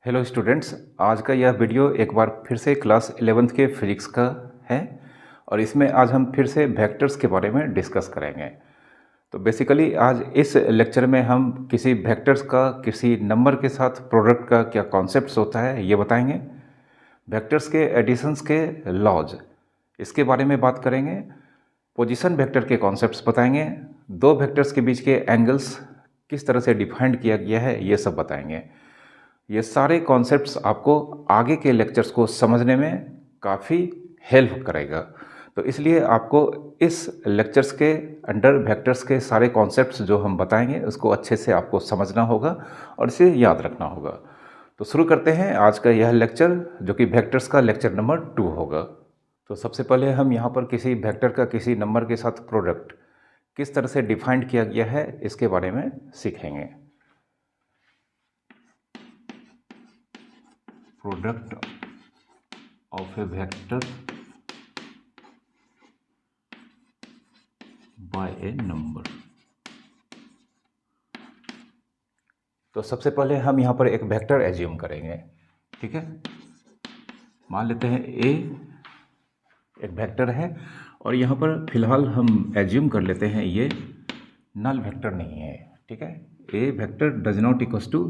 Hello students, आज का यह वीडियो एक बार फिर से क्लास 11th के फिजिक्स का है और इसमें आज हम फिर से वेक्टर्स के बारे में डिस्कस करेंगे। तो बेसिकली आज इस लेक्चर में हम किसी वेक्टर्स का किसी नंबर के साथ प्रोडक्ट का क्या कॉन्सेप्ट्स होता है ये बताएंगे। वेक्टर्स के एडिशंस के लॉज इसके बारे में बात करेंगे। पोजीशन वेक्टर के कॉन्सेप्ट्स बताएंगे। दो वेक्टर्स के बीच के एंगल्स किस तरह से डिफाइंड किया गया है ये सब बताएंगे। ये सारे कॉन्सेप्ट्स आपको आगे के लेक्चर्स को समझने में काफ़ी हेल्प करेगा। तो इसलिए आपको इस लेक्चर्स के अंडर वेक्टर्स के सारे कॉन्सेप्ट्स जो हम बताएंगे उसको अच्छे से आपको समझना होगा और इसे याद रखना होगा। तो शुरू करते हैं आज का यह लेक्चर जो कि वेक्टर्स का लेक्चर नंबर 2 होगा। तो सबसे पहले हम यहाँ पर किसी वेक्टर का किसी नंबर के साथ प्रोडक्ट किस तरह से डिफाइंड किया गया है इसके बारे में सीखेंगे। Product of a vector by a number। तो सबसे पहले हम यहाँ पर एक वेक्टर एज्यूम करेंगे, ठीक है। मान लेते हैं ए एक वेक्टर है और यहाँ पर फिलहाल हम एज्यूम कर लेते हैं ये नल वेक्टर नहीं है, ठीक है। A vector does not equals to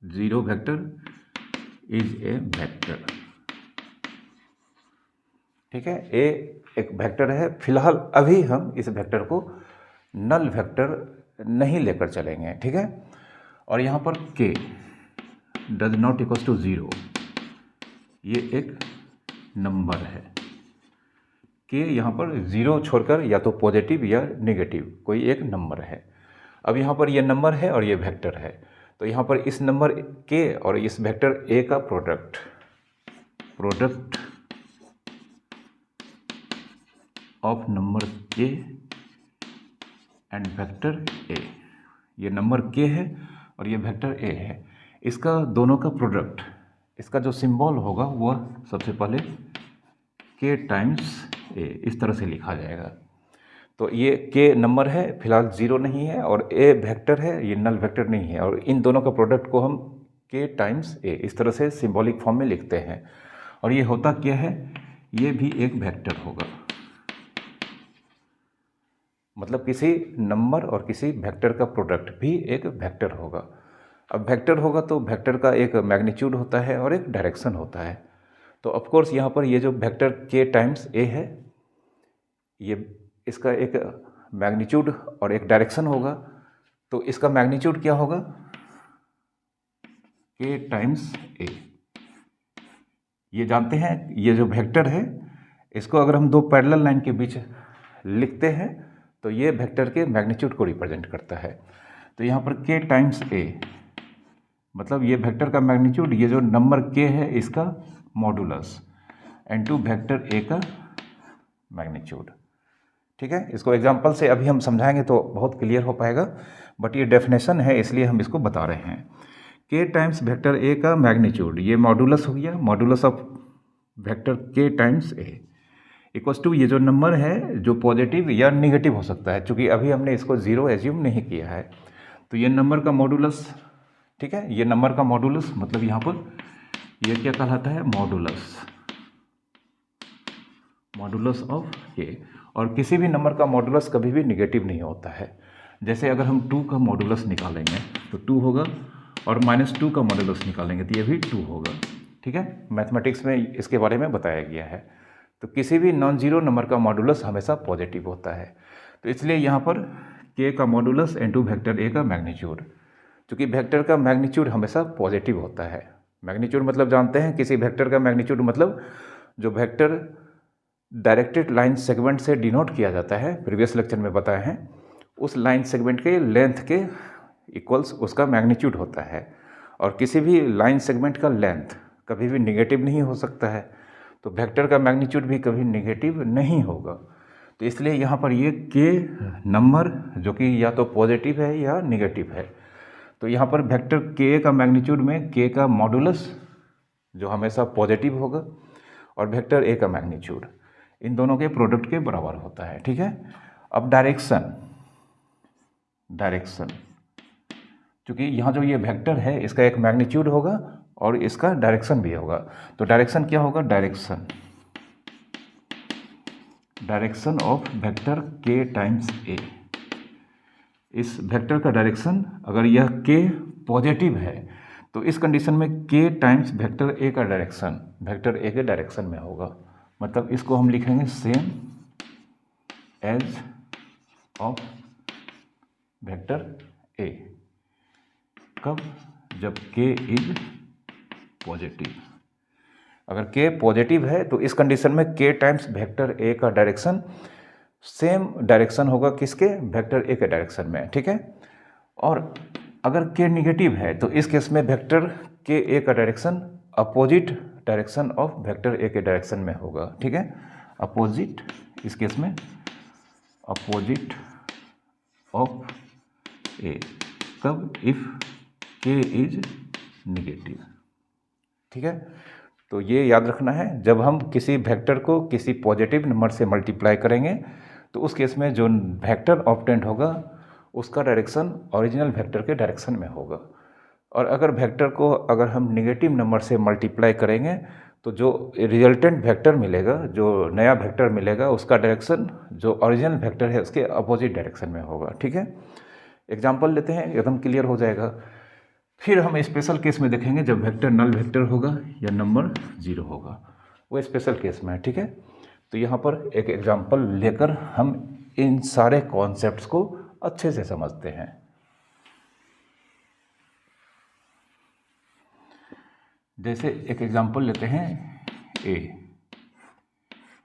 zero vector is a vector, ठीक है। ए एक वेक्टर है, फिलहाल अभी हम इस वेक्टर को नल वेक्टर नहीं लेकर चलेंगे, ठीक है। और यहाँ पर k does not equals to zero, ये एक नंबर है। के यहाँ पर ज़ीरो छोड़कर या तो पॉजिटिव या नेगेटिव कोई एक नंबर है। अब यहाँ पर ये नंबर है और ये वेक्टर है, तो यहाँ पर इस नंबर के और इस वेक्टर ए का प्रोडक्ट ऑफ नंबर के एंड वेक्टर ए, ये नंबर के है और ये वेक्टर ए है, इसका दोनों का प्रोडक्ट, इसका जो सिंबल होगा वह सबसे पहले के टाइम्स ए इस तरह से लिखा जाएगा। तो ये के नंबर है, फिलहाल ज़ीरो नहीं है, और ए वेक्टर है, ये नल वेक्टर नहीं है, और इन दोनों का प्रोडक्ट को हम के टाइम्स ए इस तरह से सिंबॉलिक फॉर्म में लिखते हैं। और ये होता क्या है, ये भी एक वेक्टर होगा, मतलब किसी नंबर और किसी वेक्टर का प्रोडक्ट भी एक वेक्टर होगा। अब वेक्टर होगा तो वेक्टर का एक मैग्नीट्यूड होता है और एक डायरेक्शन होता है। तो ऑफ कोर्स यहाँ पर ये जो वेक्टर के टाइम्स ए है, ये इसका एक मैग्नीट्यूड और एक डायरेक्शन होगा। तो इसका मैग्नीट्यूड क्या होगा, के टाइम्स ए। ये जानते हैं, ये जो वेक्टर है इसको अगर हम दो पैरेलल लाइन के बीच लिखते हैं तो ये वेक्टर के मैग्नीट्यूड को रिप्रेजेंट करता है। तो यहाँ पर के टाइम्स ए मतलब ये वेक्टर का मैग्नीट्यूड, ये जो नंबर के है इसका मॉडुलस, एंड टू वेक्टर ए का मैग्नीट्यूड, ठीक है। इसको एग्जांपल से अभी हम समझाएंगे तो बहुत क्लियर हो पाएगा, बट ये डेफिनेशन है इसलिए हम इसको बता रहे हैं। के टाइम्स वेक्टर ए का मैग्नीट्यूड, ये मॉडुलस हो गया, मॉडुलस ऑफ वेक्टर के टाइम्स ए इक्वल्स टू ये जो नंबर है जो पॉजिटिव या निगेटिव हो सकता है, क्योंकि अभी हमने इसको ज़ीरो एज्यूम नहीं किया है। तो ये नंबर का मॉडुलस, ठीक है, ये नंबर का मॉडुलस मतलब यहाँ पर ये क्या कहलाता है, मॉडुलस ऑफ ए। और किसी भी नंबर का मॉडुलस कभी भी निगेटिव नहीं होता है। जैसे अगर हम 2 का मॉडुलस निकालेंगे तो 2 होगा, और -2 का मॉडुलस निकालेंगे तो ये भी 2 होगा, ठीक है। मैथमेटिक्स में इसके बारे में बताया गया है। तो किसी भी नॉन जीरो नंबर का मॉडुलस हमेशा पॉजिटिव होता है। तो इसलिए यहाँ पर के का मॉडुलस इनटू वेक्टर ए का मैग्नीट्यूड, क्योंकि वेक्टर का मैग्नीट्यूड हमेशा पॉजिटिव होता है। मैग्नीट्यूड मतलब जानते हैं, किसी वेक्टर का मैग्नीट्यूड मतलब जो वेक्टर डायरेक्टेड लाइन सेगमेंट से डिनोट किया जाता है, प्रीवियस लेक्चर में बताए हैं, उस लाइन सेगमेंट के लेंथ के इक्वल्स उसका मैग्नीट्यूड होता है। और किसी भी लाइन सेगमेंट का लेंथ कभी भी निगेटिव नहीं हो सकता है, तो वेक्टर का मैग्नीट्यूड भी कभी निगेटिव नहीं होगा। तो इसलिए यहाँ पर ये के नंबर जो कि या तो पॉजिटिव है या निगेटिव है, तो यहाँ पर वेक्टर के का मैग्नीट्यूड में के का मॉडुलस जो हमेशा पॉजिटिव होगा और वेक्टर ए का मैग्नीट्यूड इन दोनों के प्रोडक्ट के बराबर होता है, ठीक है। अब डायरेक्शन, क्योंकि यहाँ जो ये वेक्टर है इसका एक मैग्नीट्यूड होगा और इसका डायरेक्शन भी होगा। तो डायरेक्शन क्या होगा, डायरेक्शन ऑफ वेक्टर के टाइम्स ए। इस वेक्टर का डायरेक्शन अगर यह के पॉजिटिव है तो इस कंडीशन में के टाइम्स वेक्टर ए का डायरेक्शन वेक्टर ए के डायरेक्शन में होगा। मतलब इसको हम लिखेंगे same as of vector a. कब, जब के इज पॉजिटिव। अगर के पॉजिटिव है तो इस कंडीशन में के टाइम्स वेक्टर ए का डायरेक्शन सेम डायरेक्शन होगा किसके, वेक्टर ए के डायरेक्शन में, ठीक है। और अगर के निगेटिव है तो इस केस में वेक्टर के ए का direction opposite direction of vector ए के डायरेक्शन में होगा, ठीक है। अपोजिट, इस केस में अपोजिट ऑफ ए। कब, इफ के इज निगेटिव, ठीक है। तो ये याद रखना है, जब हम किसी वेक्टर को किसी पॉजिटिव नंबर से मल्टीप्लाई करेंगे तो उस केस में जो वेक्टर ऑब्टेंड होगा उसका डायरेक्शन ओरिजिनल वेक्टर के डायरेक्शन में होगा। और अगर वेक्टर को अगर हम निगेटिव नंबर से मल्टीप्लाई करेंगे तो जो रिजल्टेंट वेक्टर मिलेगा, जो नया वेक्टर मिलेगा, उसका डायरेक्शन जो ओरिजिनल वेक्टर है उसके अपोजिट डायरेक्शन में होगा, ठीक है। एग्जाम्पल लेते हैं, एकदम क्लियर हो जाएगा। फिर हम स्पेशल केस में देखेंगे जब वेक्टर नल वेक्टर होगा या नंबर 0 होगा, वो स्पेशल केस में है, ठीक है। तो यहाँ पर एक एग्जाम्पल लेकर हम इन सारे कॉन्सेप्ट्स को अच्छे से समझते हैं। जैसे एक एग्जाम्पल लेते हैं, ए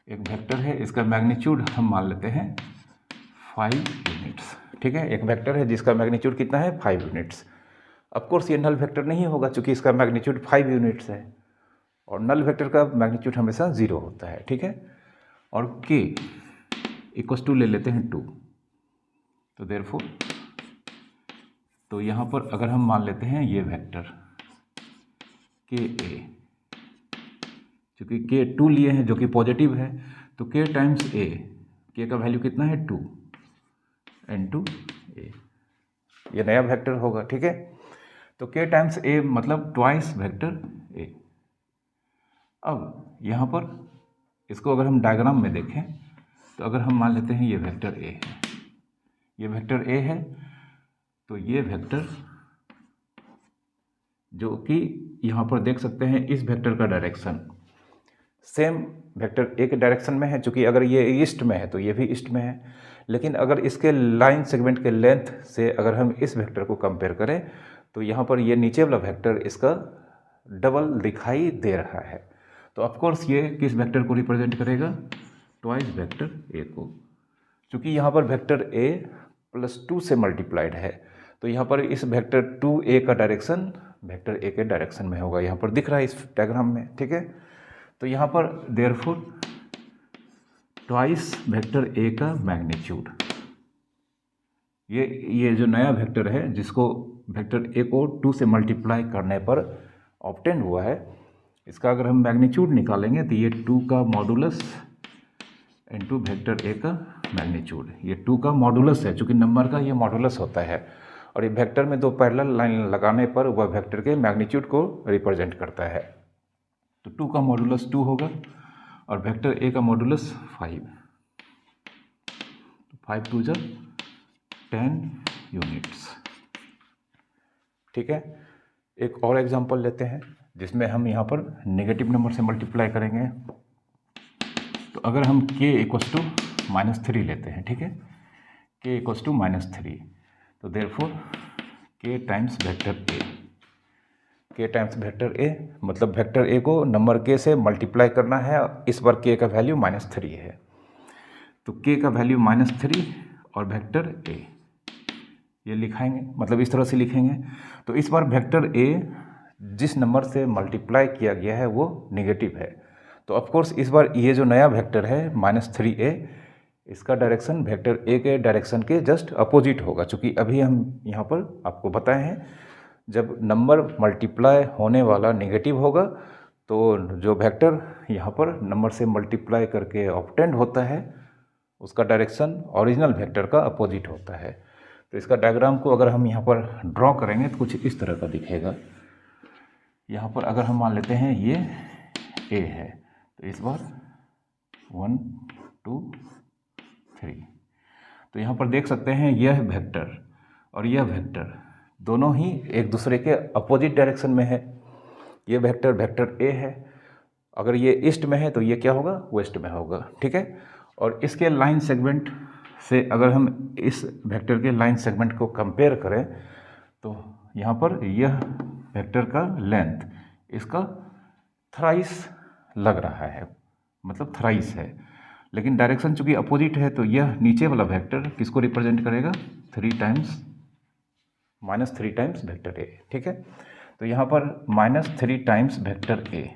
एक वेक्टर है, इसका मैग्नीट्यूड हम मान लेते हैं 5 यूनिट्स, ठीक है। एक वेक्टर है जिसका मैग्नीट्यूड कितना है, 5 यूनिट्स। ऑफकोर्स ये नल वेक्टर नहीं होगा क्योंकि इसका मैग्नीट्यूड 5 यूनिट्स है और नल वेक्टर का मैग्नीट्यूड हमेशा 0 होता है, ठीक है। और k इक्वस टू ले लेते हैं 2। तो देयरफॉर, तो यहाँ पर अगर हम मान लेते हैं ये वेक्टर के ए, चूँकि के 2 लिए हैं जो कि पॉजिटिव है, तो k टाइम्स ए, के का वैल्यू कितना है 2 इनटू ए, ये नया वेक्टर होगा, ठीक है। तो k टाइम्स ए मतलब ट्वाइस वेक्टर ए। अब यहाँ पर इसको अगर हम डायग्राम में देखें तो अगर हम मान लेते हैं ये वेक्टर ए है, ये वेक्टर ए है, तो ये वेक्टर जो कि यहाँ पर देख सकते हैं इस वेक्टर का डायरेक्शन सेम वेक्टर ए के डायरेक्शन में है, चूँकि अगर ये ईस्ट में है तो ये भी ईस्ट में है। लेकिन अगर इसके लाइन सेगमेंट के लेंथ से अगर हम इस वेक्टर को कंपेयर करें तो यहाँ पर ये नीचे वाला वेक्टर इसका डबल दिखाई दे रहा है। तो ऑफकोर्स ये किस वेक्टर को रिप्रेजेंट करेगा, ट्वाइस वेक्टर ए को। चूँकि यहाँ पर वेक्टर ए +2 से मल्टीप्लाइड है तो यहाँ पर इस वेक्टर 2a का डायरेक्शन वेक्टर ए के डायरेक्शन में होगा, यहाँ पर दिख रहा है इस डायग्राम में, ठीक है। तो यहाँ पर देयरफॉर ट्वाइस वेक्टर ए का मैग्नीट्यूड, ये जो नया वेक्टर है जिसको वेक्टर ए को 2 से मल्टीप्लाई करने पर ऑब्टेन हुआ है, इसका अगर हम मैग्नीट्यूड निकालेंगे तो ये 2 का मॉडुलस इनटू वेक्टर ए का मैग्नीट्यूड, ये 2 का मॉडुलस है, चूँकि नंबर का ये मॉडुलस होता है और ये वेक्टर में 2 पैरेलल लाइन लगाने पर वह वेक्टर के मैग्नीट्यूड को रिप्रेजेंट करता है। तो 2 का मॉडुलस 2 होगा और वेक्टर ए का मॉडुलस 5, तो 5 2 जा 10 यूनिट्स, ठीक है। एक और एग्जांपल लेते हैं जिसमें हम यहाँ पर नेगेटिव नंबर से मल्टीप्लाई करेंगे। तो अगर हम k इक्वस टू -3 लेते हैं, ठीक है, k इक्वस टू -3, तो देयरफॉर k टाइम्स वेक्टर ए, k टाइम्स वेक्टर ए मतलब वेक्टर ए को नंबर k से मल्टीप्लाई करना है, इस बार k का वैल्यू -3 है, तो k का वैल्यू -3 और वेक्टर a ये लिखाएंगे, मतलब इस तरह से लिखेंगे। तो इस बार वेक्टर a जिस नंबर से मल्टीप्लाई किया गया है वो नेगेटिव है, तो ऑफकोर्स इस बार ये जो नया वेक्टर है -3a, इसका डायरेक्शन वेक्टर ए के डायरेक्शन के जस्ट अपोजिट होगा। चूँकि अभी हम यहाँ पर आपको बताए हैं जब नंबर मल्टीप्लाई होने वाला नेगेटिव होगा तो जो वेक्टर यहाँ पर नंबर से मल्टीप्लाई करके ऑब्टेंड होता है उसका डायरेक्शन ओरिजिनल वेक्टर का अपोजिट होता है। तो इसका डायग्राम को अगर हम यहाँ पर ड्रॉ करेंगे तो कुछ इस तरह का दिखेगा। यहाँ पर अगर हम मान लेते हैं ये ए है, तो इस बार 1 2 3, तो यहाँ पर देख सकते हैं यह वेक्टर और यह वेक्टर दोनों ही एक दूसरे के अपोजिट डायरेक्शन में है। ये वेक्टर वेक्टर ए है, अगर ये ईस्ट में है तो ये क्या होगा, वेस्ट में होगा, ठीक है। और इसके लाइन सेगमेंट से अगर हम इस वेक्टर के लाइन सेगमेंट को कंपेयर करें तो यहाँ पर यह वेक्टर का लेंथ इसका थ्राइस लग रहा है, मतलब थ्राइस है, लेकिन डायरेक्शन चूंकि अपोजिट है तो यह नीचे वाला वेक्टर किसको रिप्रेजेंट करेगा, 3 टाइम्स -3 टाइम्स वेक्टर ए, ठीक है। तो यहाँ पर -3 टाइम्स वेक्टर ए,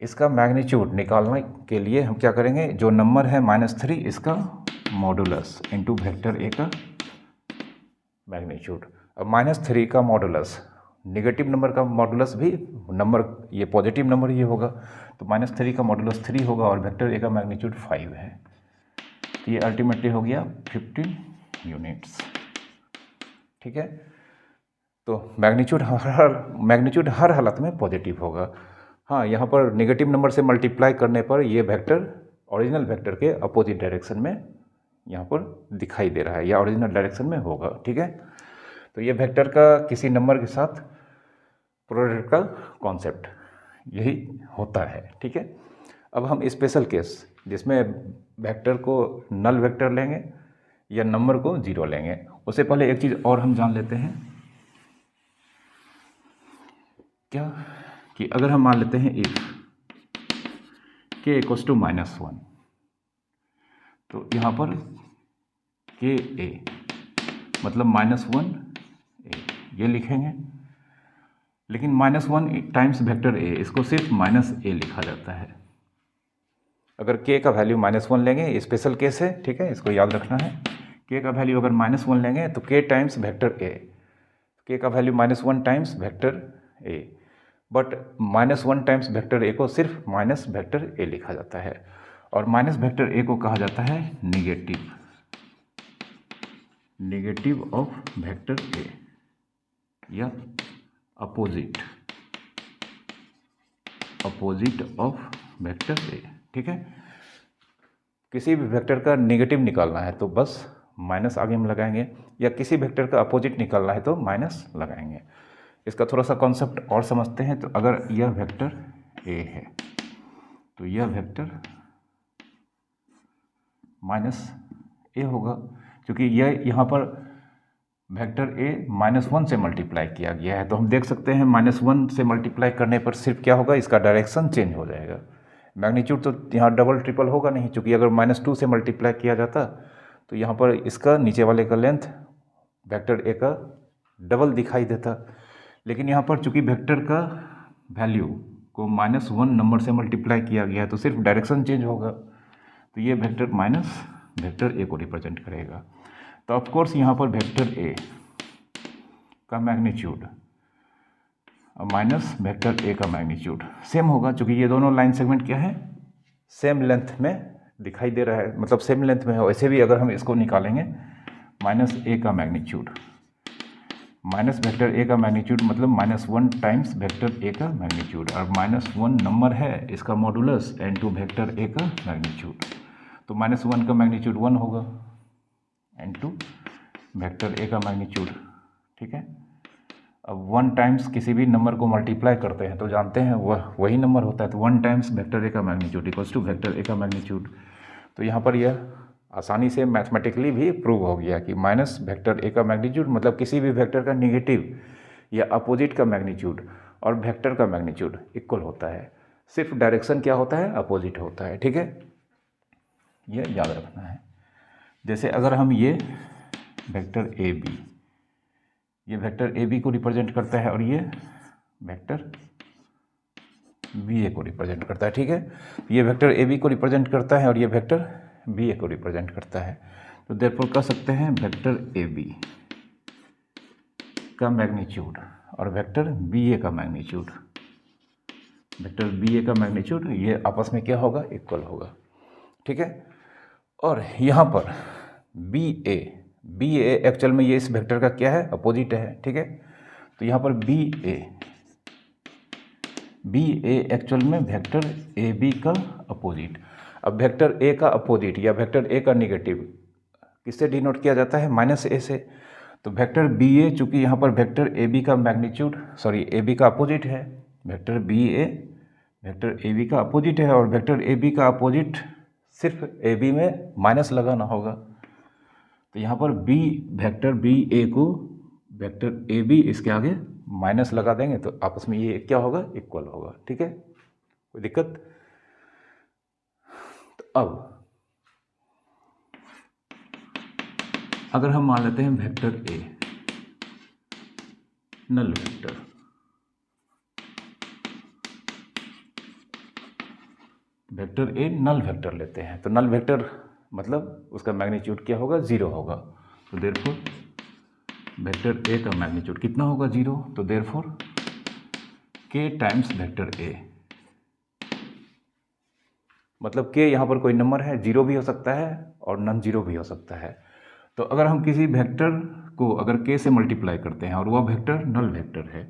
इसका मैग्नीट्यूड निकालने के लिए हम क्या करेंगे, जो नंबर है -3 इसका मॉडुलस इनटू वेक्टर ए का मैग्नीट्यूड। अब -3 का मॉडुलस, नेगेटिव नंबर का मॉडुलस भी नंबर, ये पॉजिटिव नंबर ही होगा, तो -3 का मॉडुलस 3 होगा और वेक्टर ए का मैग्नीट्यूड 5 है, तो ये अल्टीमेटली हो गया 15 यूनिट्स, ठीक है। तो मैग्नीट्यूड हर हालत में पॉजिटिव होगा। हाँ, यहाँ पर नेगेटिव नंबर से मल्टीप्लाई करने पर ये वेक्टर ओरिजिनल वेक्टर के अपोजिट डायरेक्शन में यहाँ पर दिखाई दे रहा है या ओरिजिनल डायरेक्शन में होगा, ठीक है। तो ये वेक्टर का किसी नंबर के साथ प्रोडक्ट का कॉन्सेप्ट यही होता है, ठीक है। अब हम स्पेशल केस जिसमें वेक्टर को नल वेक्टर लेंगे या नंबर को 0 लेंगे, उससे पहले एक चीज़ और हम जान लेते हैं, क्या कि अगर हम मान लेते हैं इफ k = -1, तो यहाँ पर k a मतलब -1 a ये लिखेंगे, लेकिन -1 टाइम्स वेक्टर a, इसको सिर्फ -a लिखा जाता है। अगर k का वैल्यू -1 लेंगे, स्पेशल केस है, ठीक है, इसको याद रखना है। k का वैल्यू अगर -1 लेंगे तो k times vector a, k का value -1 times vector a, but -1 times vector a को सिर्फ माइनस वेक्टर a लिखा जाता है, और माइनस वेक्टर a को कहा जाता है नेगेटिव ऑफ वेक्टर a या अपोजिट ऑफ वेक्टर a, ठीक है। किसी भी वेक्टर का नेगेटिव निकालना है तो बस माइनस आगे हम लगाएंगे, या किसी वेक्टर का अपोजिट निकालना है तो माइनस लगाएंगे। इसका थोड़ा सा कॉन्सेप्ट और समझते हैं। तो अगर यह वेक्टर a है तो यह वेक्टर -a होगा, क्योंकि यह यहाँ पर वेक्टर a -1 से मल्टीप्लाई किया गया है, तो हम देख सकते हैं -1 से मल्टीप्लाई करने पर सिर्फ क्या होगा, इसका डायरेक्शन चेंज हो जाएगा। मैग्नीट्यूड तो यहाँ डबल ट्रिपल होगा नहीं, क्योंकि अगर -2 से मल्टीप्लाई किया जाता तो यहाँ पर इसका नीचे वाले का लेंथ वेक्टर a का डबल दिखाई देता, लेकिन यहाँ पर चूंकि वेक्टर का वैल्यू को -1 नंबर से मल्टीप्लाई किया गया है तो सिर्फ डायरेक्शन चेंज होगा, तो ये वेक्टर माइनस वेक्टर a को रिप्रेजेंट करेगा। तो ऑफ कोर्स यहाँ पर वेक्टर a का मैग्नीट्यूड माइनस वेक्टर a का मैग्नीट्यूड सेम होगा, क्योंकि ये दोनों लाइन सेगमेंट क्या है, सेम लेंथ में दिखाई दे रहा है, मतलब सेम लेंथ में है। वैसे भी अगर हम इसको निकालेंगे -a का मैग्नीट्यूड माइनस वेक्टर a का मैग्नीट्यूड मतलब -1 टाइम्स वेक्टर a का मैग्नीट्यूड, और -1 नंबर है इसका मॉडुलस इनटू वेक्टर a का मैग्नीट्यूड, तो -1 का मैग्नीट्यूड 1 होगा इनटू वेक्टर a का मैग्नीट्यूड, ठीक है। अब 1 टाइम्स किसी भी नंबर को मल्टीप्लाई करते हैं तो जानते हैं वह वही नंबर होता है, तो 1 टाइम्स वेक्टर a का magnitude equals to vector a का मैग्नीट्यूड। तो यहाँ पर यह आसानी से मैथमेटिकली भी प्रूव हो गया कि माइनस वेक्टर a का मैग्नीट्यूड मतलब किसी भी वेक्टर का नेगेटिव या अपोजिट का मैग्नीट्यूड और वेक्टर का मैग्नीट्यूड इक्वल होता है, सिर्फ डायरेक्शन क्या होता है, अपोजिट होता है, ठीक है। यह याद रखना है। जैसे अगर हम ये वेक्टर AB, ये वेक्टर AB को रिप्रेजेंट करता है और ये वेक्टर BA को रिप्रेजेंट करता है, ठीक है। ये वेक्टर AB को रिप्रेजेंट करता है और ये वेक्टर BA को रिप्रेजेंट करता है, तो देयरफॉर कह सकते हैं वेक्टर AB का मैग्नीट्यूड और वेक्टर BA का मैग्नीट्यूड, वेक्टर BA का मैग्नीट्यूड ये आपस में क्या होगा, इक्वल होगा, ठीक है। और यहाँ पर BA एक्चुअल में ये इस वेक्टर का क्या है, अपोजिट है, ठीक है। तो यहाँ पर BA बी ए एक्चुअल में वेक्टर ए बी का अपोजिट। अब वेक्टर ए का अपोजिट या वेक्टर ए का निगेटिव किससे डिनोट किया जाता है? माइनस ए से। तो वेक्टर बी ए चूँकि यहाँ पर वेक्टर ए बी का मैग्नीट्यूड ए बी का अपोजिट है, vector b a vector A b का अपोजिट है और वेक्टर ए बी का अपोजिट सिर्फ ए बी में माइनस लगाना होगा। तो यहाँ पर बी वेक्टर बी ए को वेक्टर ए बी इसके आगे माइनस लगा देंगे तो आपस में ये क्या होगा? इक्वल होगा। ठीक है, कोई दिक्कत? तो अब अगर हम मान लेते हैं vector a null vector, vector a null vector लेते हैं तो नल वेक्टर मतलब उसका मैग्नीट्यूड क्या होगा? 0 होगा। तो देयरफॉर वेक्टर ए का मैग्नीट्यूड कितना होगा? 0। तो देयरफॉर के टाइम्स वेक्टर ए, मतलब के यहाँ पर कोई नंबर है, 0 भी हो सकता है और नॉन 0 भी हो सकता है। तो अगर हम किसी वेक्टर को अगर के से मल्टीप्लाई करते हैं और वह वेक्टर नल वेक्टर है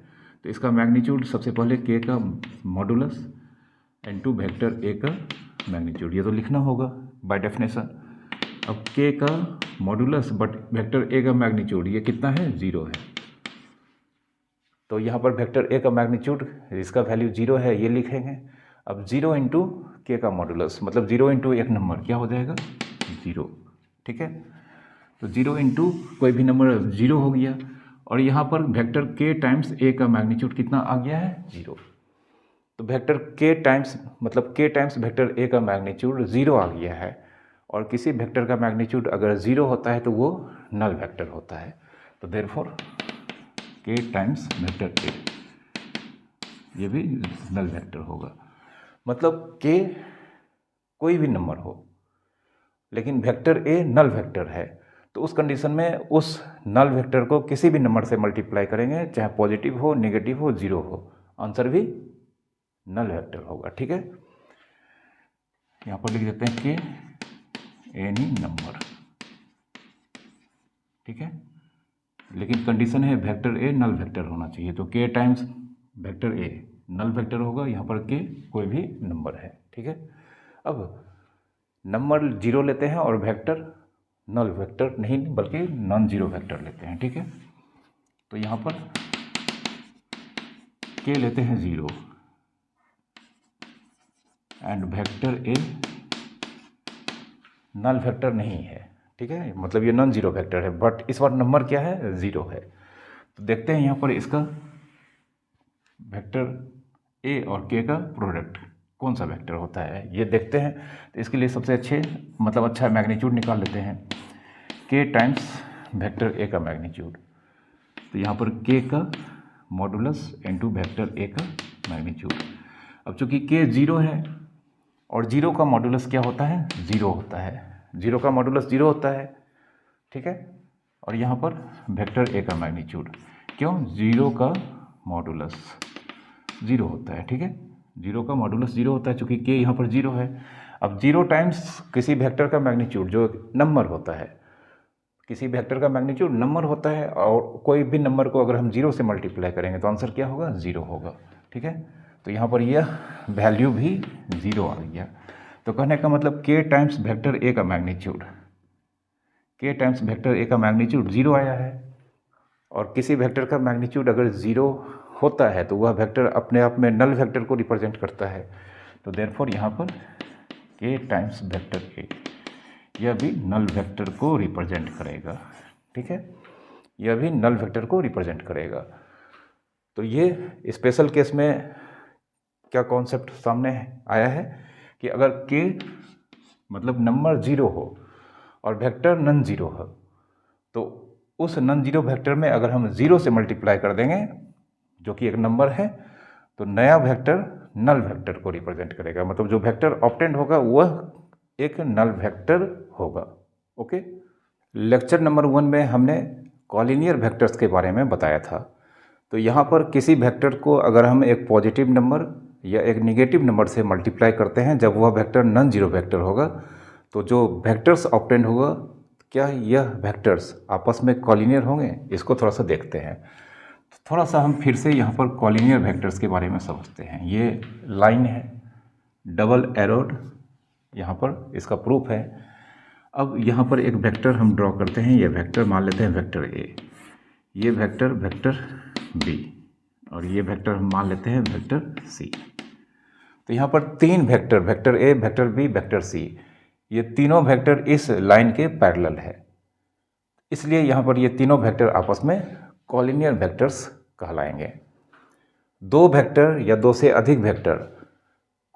तो इसका मैग्नीट्यूड सबसे पहले के का मॉडुलस इनटू वेक्टर ए का मैग्नीट्यूड, ये तो लिखना होगा बाय डेफिनेशन। अब के का मॉडुलस बट वेक्टर ए का मैग्नीट्यूड ये कितना है? 0 है। तो यहाँ पर वेक्टर ए का मैग्नीट्यूड इसका वैल्यू 0 है, ये लिखेंगे। अब 0 इंटू के का मॉडुलस मतलब 0 इंटू एक नंबर क्या हो जाएगा? 0। ठीक है, तो 0 इंटू कोई भी नंबर 0 हो गया और यहाँ पर वेक्टर के टाइम्स ए का मैग्नीट्यूड कितना आ गया है? 0। तो वेक्टर के टाइम्स मतलब के टाइम्स वेक्टर ए का मैग्नीट्यूड 0 आ गया है और किसी वेक्टर का मैग्नीट्यूड अगर 0 होता है तो वो नल वेक्टर होता है। तो देयरफॉर के टाइम्स वेक्टर ए ये भी नल वेक्टर होगा। मतलब के कोई भी नंबर हो लेकिन वेक्टर ए नल वेक्टर है तो उस कंडीशन में उस नल वेक्टर को किसी भी नंबर से मल्टीप्लाई करेंगे, चाहे पॉजिटिव हो, नेगेटिव हो, 0 हो, आंसर भी नल वेक्टर होगा। ठीक है, यहाँ पर लिख देते हैं कि एनी नंबर। ठीक है, लेकिन कंडीशन है वेक्टर ए नल वेक्टर होना चाहिए। तो k times vector a null vector होगा, यहाँ पर के कोई भी नंबर है। ठीक है, अब नंबर 0 लेते हैं और वेक्टर नल वेक्टर नहीं बल्कि नॉन 0 वेक्टर लेते हैं। ठीक है, तो यहाँ पर के लेते हैं 0 and vector a null vector नहीं है। ठीक है, मतलब ये नॉन 0 वेक्टर है बट इस बार नंबर क्या है? 0 है। तो देखते हैं यहाँ पर इसका वेक्टर ए और के का प्रोडक्ट कौन सा वेक्टर होता है ये देखते हैं। तो इसके लिए सबसे अच्छा मैग्नीट्यूड निकाल लेते हैं, के टाइम्स वेक्टर ए का मैग्नीट्यूड। तो यहाँ पर के का मॉडुलस इनटू वेक्टर ए का मैग्नीट्यूड। अब चूंकि के 0 है और 0 का मॉडुलस क्या होता है? 0 होता है, 0 का मॉडुलस 0 होता है। ठीक है, और यहाँ पर वेक्टर ए का मैग्नीट्यूड क्यों? 0 का मॉडुलस 0 होता है। ठीक है, 0 का मॉडुलस 0 होता है चूँकि के यहाँ पर 0 है। अब 0 टाइम्स किसी वेक्टर का मैग्नीट्यूड जो नंबर होता है, किसी वेक्टर का मैग्नीट्यूड नंबर होता है और कोई भी नंबर को अगर हम 0 से मल्टीप्लाई करेंगे तो आंसर क्या होगा? 0 होगा। ठीक है, तो यहाँ पर यह वैल्यू भी 0 आ गया। तो कहने का मतलब के टाइम्स वेक्टर ए का मैग्नीट्यूड, के टाइम्स वेक्टर ए का मैग्नीट्यूड 0 आया है और किसी वेक्टर का मैग्नीट्यूड अगर 0 होता है तो वह वेक्टर अपने आप में नल वेक्टर को रिप्रेजेंट करता है। तो देयरफॉर यहाँ पर के टाइम्स वेक्टर ए यह भी नल वेक्टर को रिप्रेजेंट करेगा। ठीक है, यह भी नल वेक्टर को रिप्रेजेंट करेगा। तो ये स्पेशल केस में क्या कॉन्सेप्ट सामने आया है कि अगर के मतलब नंबर 0 हो और वेक्टर नॉन 0 हो तो उस नॉन 0 वेक्टर में अगर हम 0 से मल्टीप्लाई कर देंगे जो कि एक नंबर है तो नया वेक्टर नल वेक्टर को रिप्रेजेंट करेगा। मतलब जो वेक्टर ऑब्टेंड होगा वह एक नल वेक्टर होगा। ओके, लेक्चर नंबर 1 में हमने कॉलिनियर वेक्टर्स के बारे में बताया था। तो यहाँ पर किसी वेक्टर को अगर हम एक पॉजिटिव नंबर या एक निगेटिव नंबर से मल्टीप्लाई करते हैं जब वह वेक्टर नॉन 0 वेक्टर होगा तो जो वेक्टर्स ऑब्टेंड होगा क्या यह वेक्टर्स आपस में कॉलिनियर होंगे? इसको थोड़ा सा देखते हैं। थोड़ा सा हम फिर से यहाँ पर कॉलिनियर वेक्टर्स के बारे में समझते हैं। ये लाइन है, डबल एरोड, यहाँ पर इसका प्रूफ है। अब यहाँ पर एक वेक्टर हम ड्रॉ करते हैं। ये वेक्टर मान लेते हैं वेक्टर ए, ये वेक्टर वेक्टर बी, और ये वेक्टर हम मान लेते हैं वेक्टर सी। तो यहाँ पर तीन vector, vector a, vector B, vector c, ये तीनों वेक्टर इस लाइन के पैरेलल है, इसलिए यहाँ पर ये तीनों वेक्टर आपस में कॉलिनियर वेक्टर्स कहलाएंगे। दो वेक्टर या दो से अधिक वेक्टर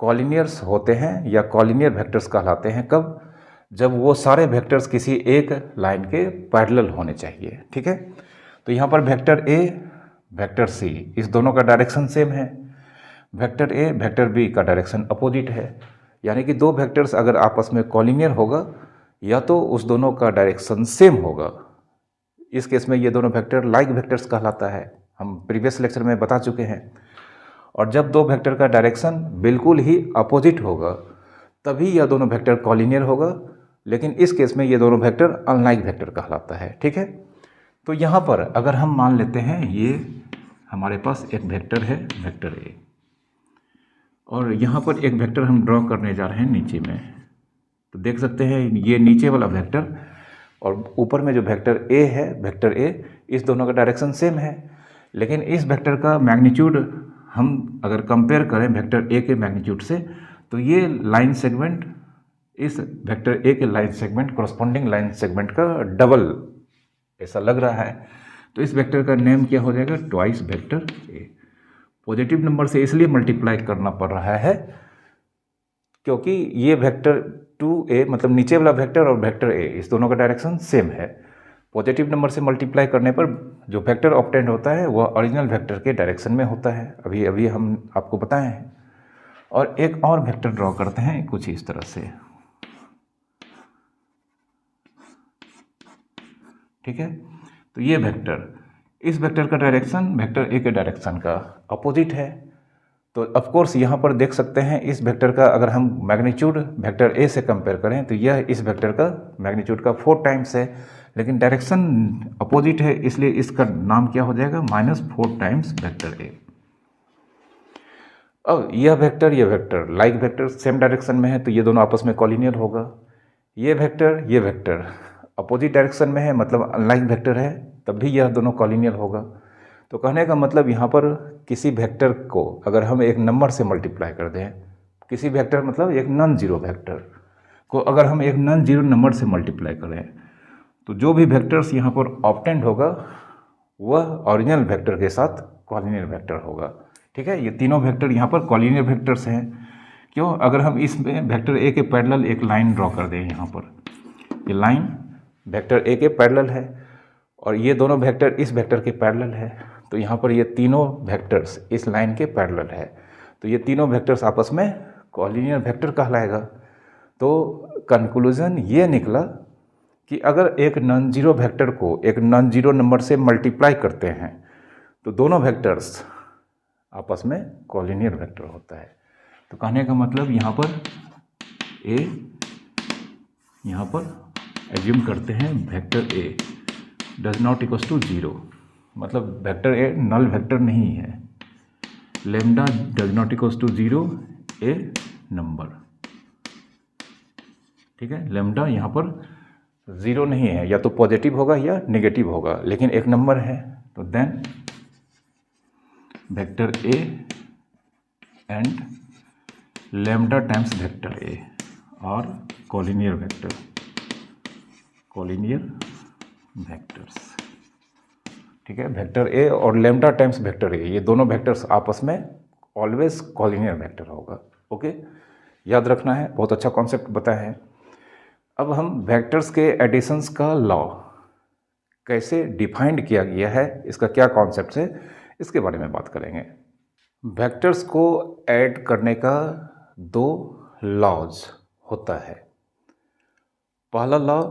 कॉलिनियर्स होते हैं या कॉलिनियर वेक्टर्स कहलाते हैं कब? जब वो सारे वेक्टर्स किसी एक लाइन के पैरेलल होने चाहिए। ठीक है, तो यहाँ पर वेक्टर ए, वेक्टर सी, इस दोनों का डायरेक्शन सेम है। वेक्टर ए, वेक्टर बी का डायरेक्शन अपोजिट है, यानी कि दो वेक्टर्स अगर आपस में कॉलिनियर होगा या तो उस दोनों का डायरेक्शन सेम होगा। इस केस में ये दोनों वेक्टर लाइक वेक्टर्स कहलाता है, हम प्रीवियस लेक्चर में बता चुके हैं। और जब दो वेक्टर का डायरेक्शन बिल्कुल ही अपोजिट होगा तभी यह दोनों वेक्टर कॉलिनियर होगा, लेकिन इस केस में ये दोनों वेक्टर अनलाइक वेक्टर कहलाता है। ठीक है, तो यहाँ पर अगर हम मान लेते हैं ये हमारे पास एक वेक्टर है वेक्टर ए, और यहाँ पर एक वेक्टर हम ड्रॉ करने जा रहे हैं नीचे में। तो देख सकते हैं ये नीचे वाला वेक्टर और ऊपर में जो वेक्टर ए है, वेक्टर ए, इस दोनों का डायरेक्शन सेम है, लेकिन इस वेक्टर का मैग्नीट्यूड हम अगर कंपेयर करें वेक्टर ए के मैग्नीट्यूड से, तो ये लाइन सेगमेंट इस वेक्टर ए के line segment, corresponding line segment का डबल ऐसा लग रहा है। तो इस वेक्टर का नेम क्या हो जाएगा? Twice vector A. Positive number से इसलिए मल्टीप्लाई करना पड़ रहा है क्योंकि ये वेक्टर 2a मतलब नीचे वाला वेक्टर और वेक्टर ए, इस दोनों का डायरेक्शन सेम है। पॉजिटिव नंबर से मल्टीप्लाई करने पर जो वेक्टर ऑब्टेंड होता है वह ओरिजिनल वेक्टर के डायरेक्शन में होता है, अभी हम आपको बताए हैं। और एक और वेक्टर ड्रॉ करते हैं कुछ इस तरह से। ठीक है, तो ये वेक्टर, इस वेक्टर का डायरेक्शन वेक्टर ए के डायरेक्शन का अपोजिट है। तो ऑफ कोर्स यहाँ पर देख सकते हैं इस वेक्टर का अगर हम मैग्नीट्यूड वेक्टर ए से कंपेयर करें तो यह इस वेक्टर का मैग्नीट्यूड का 4 टाइम्स है, लेकिन डायरेक्शन अपोजिट है, इसलिए इसका नाम क्या हो जाएगा? -4 टाइम्स वेक्टर ए। अब यह vector like vector same direction में है, तो ये दोनों आपस में कॉलिनियर होगा। ये वेक्टर अपोजिट डायरेक्शन में है, मतलब अनलाइक वेक्टर है, तब भी यह दोनों कॉलिनियर होगा। तो कहने का मतलब यहाँ पर किसी वेक्टर को अगर हम एक नंबर से मल्टीप्लाई कर दें, किसी वेक्टर मतलब एक नॉन जीरो वेक्टर को अगर हम एक नॉन जीरो नंबर से मल्टीप्लाई करें, तो जो भी वेक्टर्स यहाँ पर ऑब्टेंड होगा वह ओरिजिनल वेक्टर के साथ कॉलिनियर वेक्टर होगा। ठीक है, ये तीनों वेक्टर यहाँ पर कॉलिनियर वेक्टर्स हैं। क्यों? अगर हम इसमें वेक्टर ए के पैरेलल एक लाइन ड्रॉ कर दें, यहाँ पर ये लाइन वेक्टर ए के पैरेलल है और ये दोनों वेक्टर इस वेक्टर के पैरेलल है, तो यहाँ पर ये तीनों वेक्टर्स इस लाइन के पैरेलल है, तो ये तीनों वेक्टर्स आपस में कॉलिनियर वेक्टर कहलाएगा। तो कंक्लूजन ये निकला कि अगर एक नॉन जीरो वेक्टर को एक नॉन जीरो नंबर से मल्टीप्लाई करते हैं तो दोनों वेक्टर्स आपस में कॉलिनियर वेक्टर होता है। तो कहने का मतलब यहाँ पर ए, यहाँ पर एज्यूम करते हैं vector a does not equals to 0, मतलब वेक्टर ए नल वेक्टर नहीं है। Lambda does not equals to 0 a number. ठीक है, लेमडा यहाँ पर 0 नहीं है, या तो पॉजिटिव होगा या नेगेटिव होगा, लेकिन एक नंबर है। तो then vector A and lambda times vector ए और कॉलिनियर वेक्टर्स। ठीक है, वेक्टर ए और लेमडा टाइम्स वेक्टर ए, ये दोनों वेक्टर्स आपस में ऑलवेज कॉलिनियर वेक्टर होगा। ओके, याद रखना है, बहुत अच्छा कॉन्सेप्ट बताया है। अब हम वेक्टर्स के एडिशंस का लॉ कैसे डिफाइंड किया गया है, इसका क्या कॉन्सेप्ट है, इसके बारे में बात करेंगे। वेक्टर्स को ऐड करने का 2 लॉज होता है। पहला law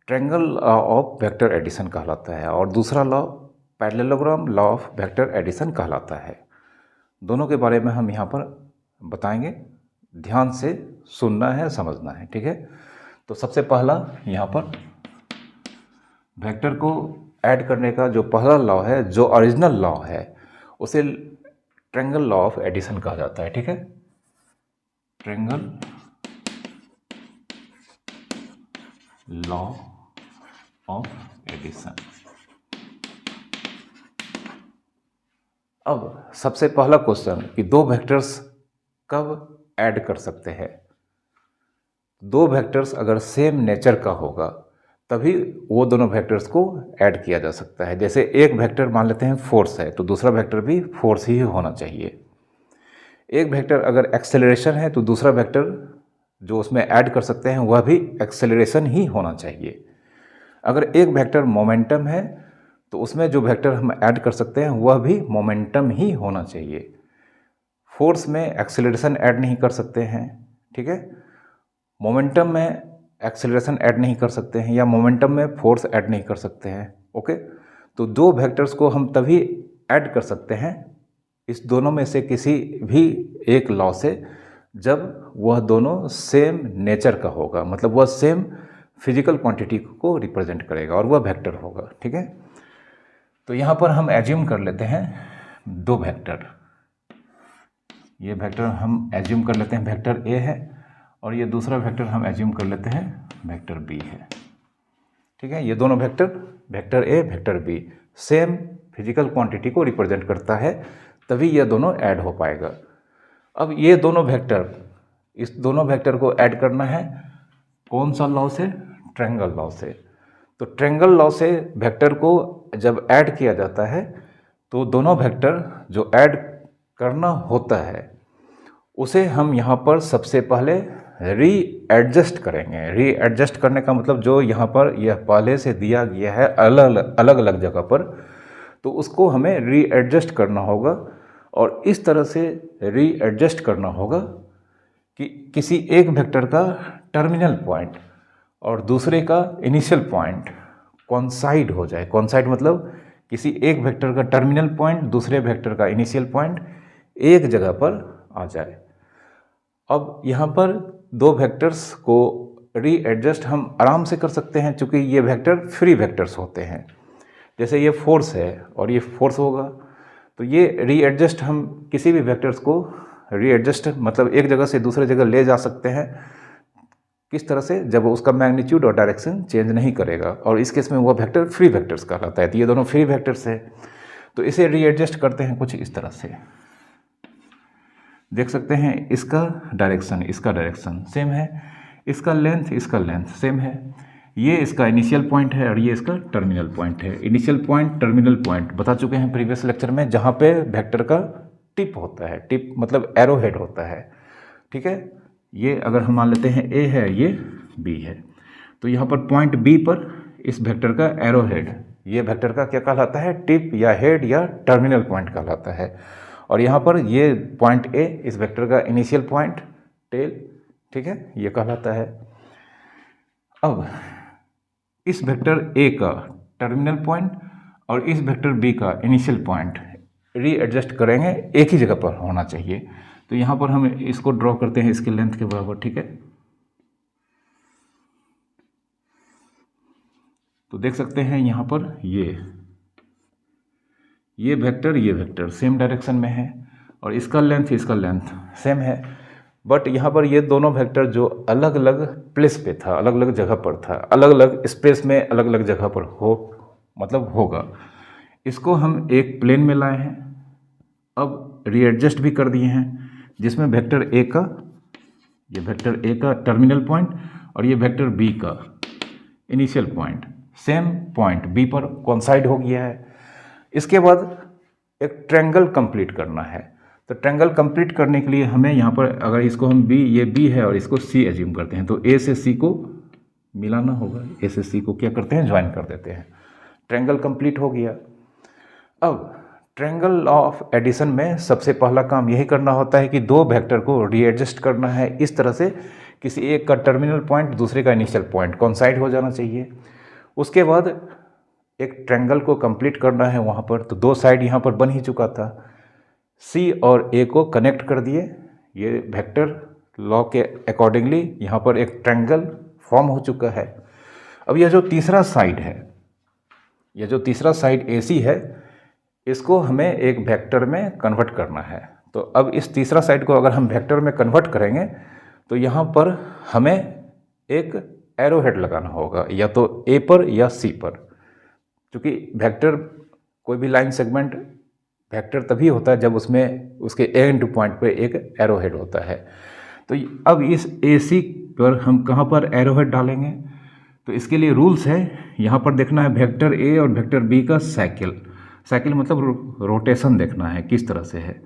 triangle of vector addition कहलाता है और दूसरा law parallelogram law of vector addition कहलाता है। दोनों के बारे में हम यहाँ पर बताएंगे, ध्यान से सुनना है, समझना है। ठीक है, तो सबसे पहला यहाँ पर वेक्टर को ऐड करने का जो पहला लॉ है, जो ओरिजिनल लॉ है, उसे ट्रायंगल लॉ ऑफ एडिशन कहा जाता है। ठीक है, ट्रायंगल लॉ ऑफ एडिशन। अब सबसे पहला क्वेश्चन कि दो वेक्टर्स कब ऐड कर सकते हैं। दो वेक्टर्स अगर सेम नेचर का होगा तभी वो दोनों वेक्टर्स को ऐड किया जा सकता है। जैसे एक वेक्टर मान लेते हैं फोर्स है, तो दूसरा वेक्टर भी फोर्स ही होना चाहिए। एक वेक्टर अगर एक्सेलरेशन है तो दूसरा वेक्टर जो उसमें ऐड कर सकते हैं वह भी एक्सेलरेशन ही होना चाहिए। अगर एक वेक्टर मोमेंटम है तो उसमें जो वेक्टर हम ऐड कर सकते हैं वह भी मोमेंटम ही होना चाहिए। फोर्स में एक्सेलरेशन ऐड नहीं कर सकते हैं, ठीक है, मोमेंटम में एक्सेलरेशन ऐड नहीं कर सकते हैं, या मोमेंटम में फोर्स ऐड नहीं कर सकते हैं। ओके, तो दो वेक्टर्स को हम तभी ऐड कर सकते हैं इस दोनों में से किसी भी एक लॉ से, जब वह दोनों सेम नेचर का होगा, मतलब वह सेम फिजिकल क्वांटिटी को रिप्रेजेंट करेगा और वह वेक्टर होगा। ठीक है, तो यहाँ पर हम एज्यूम कर लेते हैं दो वेक्टर, ये वेक्टर हम एज्यूम कर लेते हैं वेक्टर ए है, और ये दूसरा वेक्टर हम एज्यूम कर लेते हैं वेक्टर बी है। ठीक है, ये दोनों vector, vector a vector b, same physical quantity को रिप्रेजेंट करता है, तभी ये दोनों ऐड हो पाएगा। अब ये दोनों वेक्टर, इस दोनों वेक्टर को ऐड करना है कौन सा लॉ से, ट्रायंगल लॉ से। तो ट्रायंगल लॉ से वेक्टर को जब ऐड किया जाता है तो दोनों वेक्टर जो ऐड करना होता है उसे हम यहाँ पर सबसे पहले रीएडजस्ट करेंगे। रीएडजस्ट करने का मतलब जो यहाँ पर यह पहले से दिया गया है अलग अलग जगह पर, तो उसको हमें रीएडजस्ट करना होगा, और इस तरह से रीएडजस्ट करना होगा कि किसी एक वेक्टर का टर्मिनल पॉइंट और दूसरे का इनिशियल पॉइंट कॉन्साइड हो जाए। कॉन्साइड मतलब किसी एक वेक्टर का टर्मिनल पॉइंट दूसरे वेक्टर का इनिशियल पॉइंट एक जगह पर आ जाए। अब यहाँ पर दो वेक्टर्स को रीएडजस्ट हम आराम से कर सकते हैं, चूँकि ये वेक्टर फ्री वेक्टर्स होते हैं। जैसे ये फोर्स है और ये फोर्स होगा, तो ये रीएडजस्ट हम किसी भी वेक्टर्स को रीएडजस्ट मतलब एक जगह से दूसरे जगह ले जा सकते हैं। किस तरह से, जब उसका मैग्नीट्यूड और डायरेक्शन चेंज नहीं करेगा, और इस केस में वो वेक्टर फ्री वेक्टर्स कहलाता है। तो ये दोनों फ्री वेक्टर्स है, तो इसे रीएडजस्ट करते हैं कुछ इस तरह से। देख सकते हैं इसका डायरेक्शन सेम है, इसका लेंथ सेम है, ये इसका इनिशियल पॉइंट है और ये इसका टर्मिनल पॉइंट है। इनिशियल पॉइंट टर्मिनल पॉइंट बता चुके हैं प्रीवियस लेक्चर में, जहाँ पे वेक्टर का टिप होता है, टिप मतलब एरो हेड होता है। ठीक है, ये अगर हम मान लेते हैं ए है, ये बी है, तो यहाँ पर पॉइंट बी पर इस वेक्टर का एरो हेड, ये वेक्टर का क्या कहलाता है, टिप या हेड या टर्मिनल पॉइंट कहलाता है। और यहाँ पर ये पॉइंट ए इस वेक्टर का इनिशियल पॉइंट, टेल, ठीक है, ये कहलाता है। अब इस वेक्टर ए का टर्मिनल पॉइंट और इस वेक्टर बी का इनिशियल पॉइंट रीएडजस्ट करेंगे, एक ही जगह पर होना चाहिए। तो यहाँ पर हम इसको ड्रॉ करते हैं इसके लेंथ के बराबर। ठीक है, तो देख सकते हैं यहाँ पर ये वेक्टर सेम डायरेक्शन में है और इसका लेंथ सेम है, बट यहाँ पर ये दोनों वेक्टर जो अलग अलग प्लेस पे था, अलग अलग जगह पर था, अलग अलग स्पेस में अलग अलग जगह पर होगा, इसको हम एक प्लेन में लाए हैं। अब रीएडजस्ट भी कर दिए हैं, जिसमें वेक्टर ए का टर्मिनल पॉइंट और ये वेक्टर बी का initial point same point b पर कोइंसाइड हो गया है। इसके बाद एक ट्रायंगल कंप्लीट करना है। तो ट्रायंगल कंप्लीट करने के लिए हमें यहाँ पर, अगर इसको हम ये बी है और इसको सी एज्यूम करते हैं, तो ए से सी को मिलाना होगा, ए से सी को क्या करते हैं, ज्वाइन कर देते हैं। ट्रायंगल कंप्लीट हो गया। अब ट्रायंगल लॉ ऑफ एडिशन में सबसे पहला काम यही करना होता है कि दो वेक्टर को रीएडजस्ट करना है इस तरह से, किसी एक का टर्मिनल पॉइंट दूसरे का इनिशियल पॉइंट कोइंसाइड हो जाना चाहिए। उसके बाद एक ट्रायंगल को कंप्लीट करना है वहाँ पर, तो दो साइड यहाँ पर बन ही चुका था, सी और ए को कनेक्ट कर दिए। ये वेक्टर लॉ के अकॉर्डिंगली यहाँ पर एक ट्रायंगल फॉर्म हो चुका है। अब यह जो तीसरा साइड है, ये जो तीसरा साइड AC है इसको हमें एक वेक्टर में कन्वर्ट करना है। तो अब इस तीसरा साइड को अगर हम वेक्टर में कन्वर्ट करेंगे तो यहाँ पर हमें एक एरो हेड लगाना होगा, या तो A पर या C पर। क्योंकि वेक्टर, कोई भी लाइन सेगमेंट वेक्टर तभी होता है जब उसमें उसके एंड पॉइंट पे एक एरो हेड होता है। तो अब इस AC पर हम कहाँ पर एरो हेड डालेंगे, तो इसके लिए रूल्स है। यहाँ पर देखना है वेक्टर A और वेक्टर B का साइकिल। साइकिल मतलब रोटेशन देखना है किस तरह से है।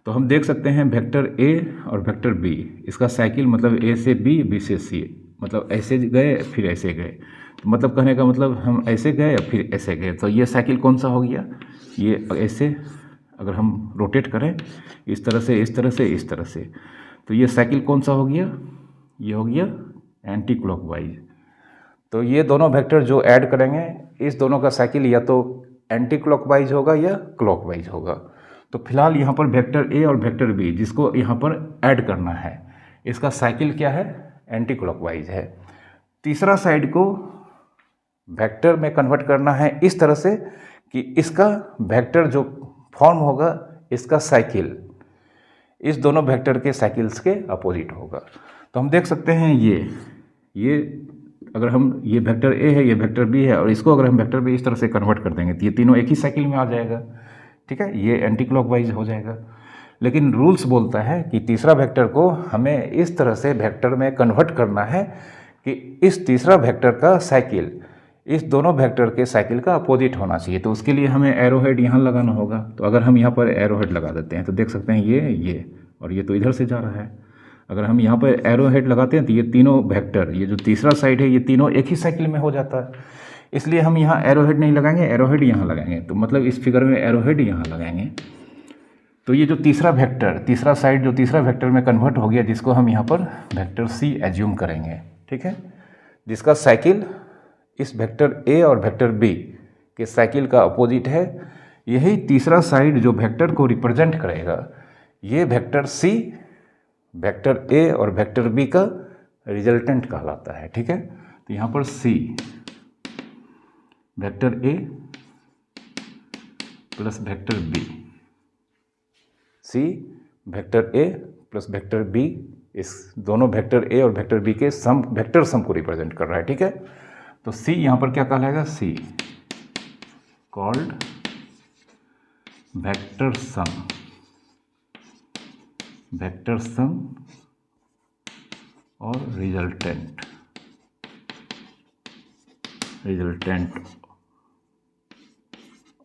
तो हम देख सकते हैं वेक्टर A और वेक्टर B, इसका साइकिल मतलब A से B, B से C, मतलब ऐसे गए फिर ऐसे गए। तो मतलब कहने का मतलब हम ऐसे गए या फिर ऐसे गए। तो ये साइकिल कौन सा हो गया, ये ऐसे अगर हम रोटेट करें इस तरह से, इस तरह से, इस तरह से, तो ये साइकिल कौन सा हो गया, ये हो गया एंटी क्लॉकवाइज। तो ये दोनों वेक्टर जो ऐड करेंगे इस दोनों का साइकिल या तो एंटी क्लॉकवाइज होगा या क्लॉकवाइज होगा। तो फिलहाल यहाँ पर वेक्टर A और वेक्टर B जिसको यहाँ पर ऐड करना है, इसका साइकिल क्या है, एंटी क्लॉकवाइज है। तीसरा साइड को वेक्टर में कन्वर्ट करना है इस तरह से कि इसका वेक्टर जो फॉर्म होगा इसका साइकिल इस दोनों वेक्टर के साइकिल्स के अपोजिट होगा। तो हम देख सकते हैं ये अगर हम, ये वेक्टर A है, ये वेक्टर B है, और इसको अगर हम वेक्टर B इस तरह से कन्वर्ट कर देंगे तो ये तीनों एक ही साइकिल में आ जाएगा। ठीक है, ये एंटी क्लॉकवाइज हो जाएगा। लेकिन रूल्स बोलता है कि तीसरा वेक्टर को हमें इस तरह से वेक्टर में कन्वर्ट करना है कि इस तीसरा वेक्टर का साइकिल इस दोनों वेक्टर के साइकिल का अपोजिट होना चाहिए। तो उसके लिए हमें एरो हेड यहाँ लगाना होगा। तो अगर हम यहाँ पर एरो हेड लगा देते हैं तो देख सकते हैं ये और ये तो इधर से जा रहा है। अगर हम यहाँ पर एरो हेड लगाते हैं तो ये तीनों वेक्टर, ये जो तीसरा साइड है, ये तीनों एक ही साइकिल में हो जाता है। इसलिए हम यहाँ एरो हेड नहीं लगाएंगे, एरो हेड यहाँ लगाएंगे। तो मतलब इस फिगर में एरो हेड यहाँ लगाएंगे। तो ये जो तीसरा वेक्टर, तीसरा साइड जो तीसरा वेक्टर में कन्वर्ट हो गया, जिसको हम यहाँ पर वेक्टर C एज्यूम करेंगे। ठीक है, जिसका साइकिल इस वेक्टर A और वेक्टर B के साइकिल का अपोजिट है। यही तीसरा साइड जो वेक्टर को रिप्रेजेंट करेगा, ये वेक्टर C वेक्टर A और वेक्टर B का रिजल्टेंट कहलाता है। ठीक है, तो यहाँ पर C vector A plus vector B, C vector A plus vector B, इस दोनों वेक्टर A और वेक्टर B के सम, वेक्टर सम को रिप्रेजेंट कर रहा है। ठीक है, तो C यहाँ पर क्या कहलाएगा, C called vector sum, vector sum और resultant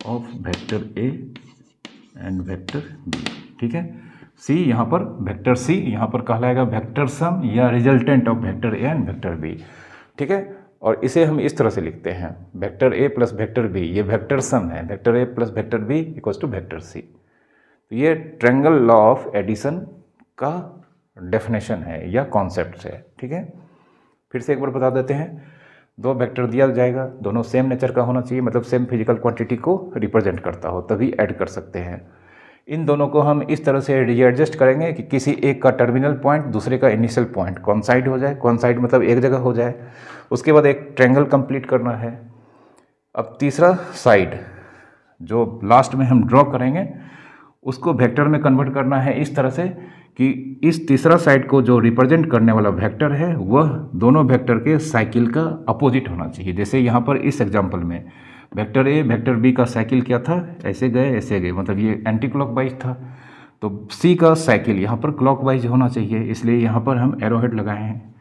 of vector A and vector B। ठीक है, C यहाँ पर, वेक्टर C यहाँ पर कहलाएगा वेक्टर सम या resultant of vector A and vector B। ठीक है, और इसे हम इस तरह से लिखते हैं, vector A plus vector B, ये वेक्टर सम है, vector A plus vector B equals to vector C। तो ये ट्रायंगल लॉ ऑफ एडिशन का डेफिनेशन है या कॉन्सेप्ट है। ठीक है, फिर से एक बार बता देते हैं, दो वेक्टर दिया जाएगा, दोनों सेम नेचर का होना चाहिए, मतलब सेम फिजिकल क्वांटिटी को रिप्रेजेंट करता हो, तभी ऐड कर सकते हैं। इन दोनों को हम इस तरह से रीएडजस्ट करेंगे कि किसी एक का टर्मिनल पॉइंट दूसरे का इनिशियल पॉइंट कॉन्साइड हो जाए, कॉन्साइड मतलब एक जगह हो जाए। उसके बाद एक ट्रायंगल कंप्लीट करना है। अब तीसरा साइड जो लास्ट में हम ड्रॉ करेंगे उसको वेक्टर में कन्वर्ट करना है इस तरह से कि इस तीसरा साइड को जो रिप्रेजेंट करने वाला वेक्टर है वह दोनों वेक्टर के साइकिल का अपोजिट होना चाहिए। जैसे यहाँ पर इस एग्जांपल में वेक्टर A वेक्टर B का साइकिल क्या था, ऐसे गए ऐसे गए, मतलब ये एंटी क्लॉकवाइज था। तो C का साइकिल यहाँ पर क्लॉकवाइज होना चाहिए, इसलिए यहाँ पर हम एरो हेड लगाए हैं।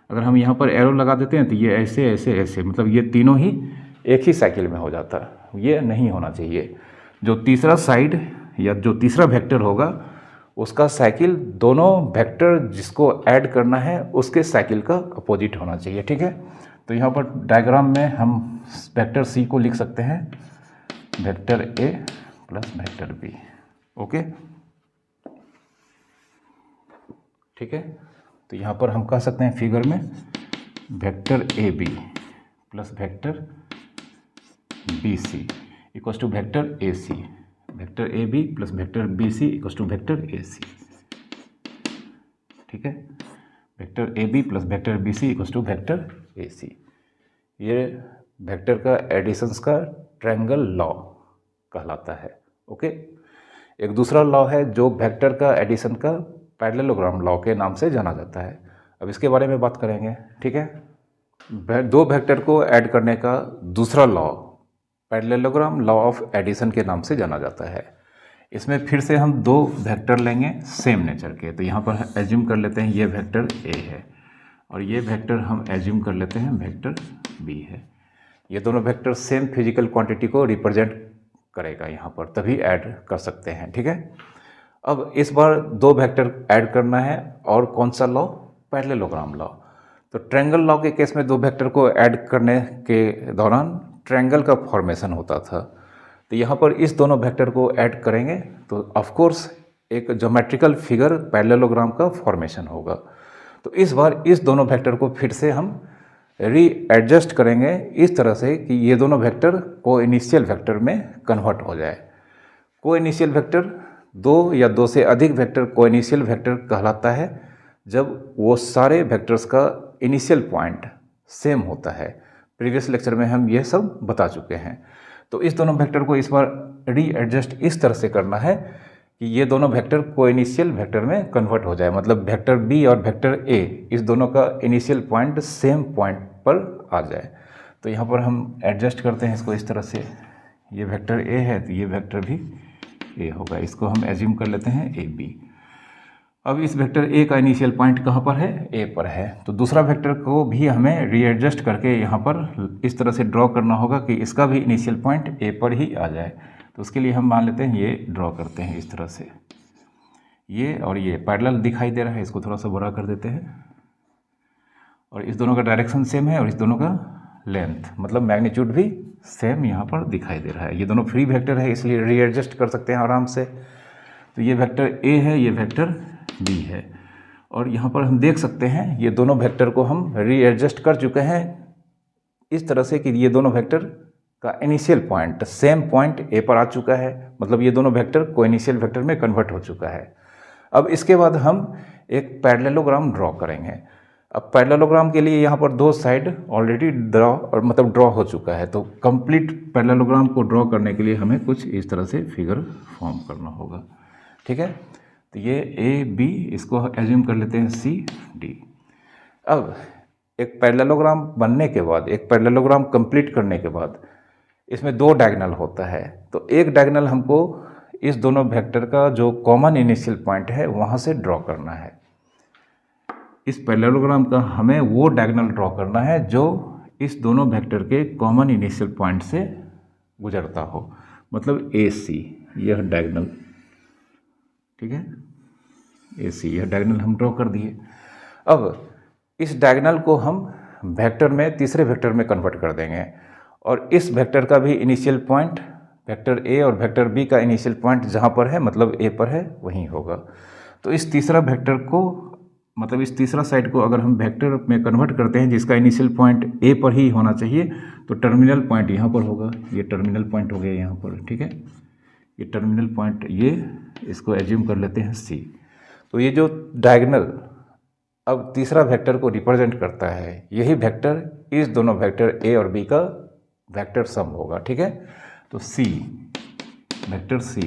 अगर हम यहाँ पर एरो लगा देते हैं तो ये ऐसे ऐसे ऐसे, मतलब ये तीनों ही एक ही साइकिल में हो जाता है। ये नहीं होना चाहिए। जो तीसरा साइड या जो तीसरा वेक्टर होगा उसका साइकिल दोनों वेक्टर जिसको ऐड करना है उसके साइकिल का अपोजिट होना चाहिए। ठीक है, तो यहाँ पर डायग्राम में हम वेक्टर C को लिख सकते हैं vector A plus vector B। Okay, ठीक है, तो यहाँ पर हम कह सकते हैं फिगर में vector AB plus vector BC equals to vector AC, vector AB plus vector BC equals to vector AC। ठीक है, vector AB plus vector BC equals to vector AC। ये वेक्टर का एडिशंस का ट्रायंगल लॉ कहलाता है। Okay, एक दूसरा law है जो वेक्टर का एडिशन का पैरेललोग्राम लॉ के नाम से जाना जाता है। अब इसके बारे में बात करेंगे, ठीक है। दो वेक्टर को ऐड करने का दूसरा law parallelogram law of addition के नाम से जाना जाता है। इसमें फिर से हम दो वेक्टर लेंगे सेम नेचर के, तो यहाँ पर एज्यूम कर लेते हैं ये वेक्टर ए है और ये वेक्टर हम एज्यूम कर लेते हैं वेक्टर बी है। ये दोनों वेक्टर सेम फिजिकल क्वांटिटी को रिप्रेजेंट करेगा यहाँ पर, तभी ऐड कर सकते हैं, ठीक है। अब इस बार दो वेक्टर ऐड करना है और कौन सा लॉ, पैरेललोग्राम लॉ। तो ट्रायंगल लॉ के केस में दो वेक्टर को ऐड करने के दौरान ट्रायंगल का फॉर्मेशन होता था। तो यहाँ पर इस दोनों वेक्टर को ऐड करेंगे तो ऑफ कोर्स एक ज्योमेट्रिकल फिगर पैरेललोग्राम का फॉर्मेशन होगा। तो इस बार इस दोनों वेक्टर को फिर से हम रीएडजस्ट करेंगे इस तरह से कि ये दोनों वेक्टर कोइनिशियल वेक्टर में कन्वर्ट हो जाए। कोइनिशियल वेक्टर दो या दो से अधिक वेक्टर कोइनिशियल वेक्टर कहलाता है जब वो सारे वेक्टर्स का इनिशियल पॉइंट सेम होता है। प्रीवियस लेक्चर में हम ये सब बता चुके हैं। तो इस दोनों वेक्टर को इस बार रीएडजस्ट इस तरह से करना है कि ये दोनों वेक्टर कोइनिशियल वेक्टर में कन्वर्ट हो जाए, मतलब वेक्टर बी और वेक्टर ए इस दोनों का इनिशियल पॉइंट सेम पॉइंट पर आ जाए। तो यहाँ पर हम एडजस्ट करते हैं इसको इस तरह से, ये वेक्टर ए है तो ये वेक्टर भी ए होगा, इसको हम एज्यूम कर लेते हैं ए बी। अब इस वेक्टर ए का इनिशियल पॉइंट कहाँ पर है, ए पर है। तो दूसरा वेक्टर को भी हमें रीएडजस्ट करके यहाँ पर इस तरह से ड्रॉ करना होगा कि इसका भी इनिशियल पॉइंट ए पर ही आ जाए। तो उसके लिए हम मान लेते हैं ये ड्रॉ करते हैं इस तरह से, ये और ये पैरेलल दिखाई दे रहा है, इसको थोड़ा सा बड़ा कर देते हैं। और इस दोनों का डायरेक्शन सेम है और इस दोनों का लेंथ मतलब मैग्नीट्यूड भी सेम यहाँ पर दिखाई दे रहा है। ये दोनों फ्री वेक्टर है इसलिए रीएडजस्ट कर सकते हैं आराम से। तो ये वेक्टर ए है, ये वेक्टर बी है और यहाँ पर हम देख सकते हैं ये दोनों वेक्टर को हम रीएडजस्ट कर चुके हैं इस तरह से कि ये दोनों वेक्टर का initial point same point A पर आ चुका है, मतलब ये दोनों वेक्टर कोइनिशियल वेक्टर में कन्वर्ट हो चुका है। अब इसके बाद हम एक पैरेललोग्राम ड्रॉ करेंगे। अब पैरेललोग्राम के लिए यहाँ पर दो साइड ऑलरेडी ड्रॉ हो चुका है। तो कंप्लीट पैरेललोग्राम को ड्रॉ करने के लिए हमें कुछ इस तरह से फिगर फॉर्म करना होगा, ठीक है। तो ये ए बी, इसको एज्यूम कर लेते हैं सी डी। अब एक पैरेललोग्राम बनने के बाद, एक पैरेललोग्राम कंप्लीट करने के बाद इसमें दो डायगोनल होता है। तो एक डायगोनल हमको इस दोनों वेक्टर का जो कॉमन इनिशियल पॉइंट है वहाँ से ड्रॉ करना है। इस पैरेललोग्राम का हमें वो डायगोनल ड्रॉ करना है जो इस दोनों वेक्टर के कॉमन इनिशियल पॉइंट से गुजरता हो, मतलब ए सी, यह डायगोनल, ठीक है, ए सी, यह डायगोनल हम ड्रॉ कर दिए। अब इस डायगोनल को हम वेक्टर में तीसरे वेक्टर में कन्वर्ट कर देंगे और इस वेक्टर का भी इनिशियल पॉइंट वेक्टर ए और वेक्टर बी का इनिशियल पॉइंट जहाँ पर है मतलब ए पर है वहीं होगा। तो इस तीसरा वेक्टर को मतलब इस तीसरा साइड को अगर हम वेक्टर में कन्वर्ट करते हैं जिसका इनिशियल पॉइंट ए पर ही होना चाहिए तो टर्मिनल पॉइंट यहाँ पर होगा, ये टर्मिनल पॉइंट हो गया यहाँ पर, ठीक है। ये टर्मिनल पॉइंट ये इसको एज्यूम कर लेते हैं सी। तो ये जो डायगोनल अब तीसरा वेक्टर को रिप्रेजेंट करता है यही वेक्टर इस दोनों वेक्टर ए और बी का वेक्टर सम होगा, ठीक है। तो सी, वेक्टर सी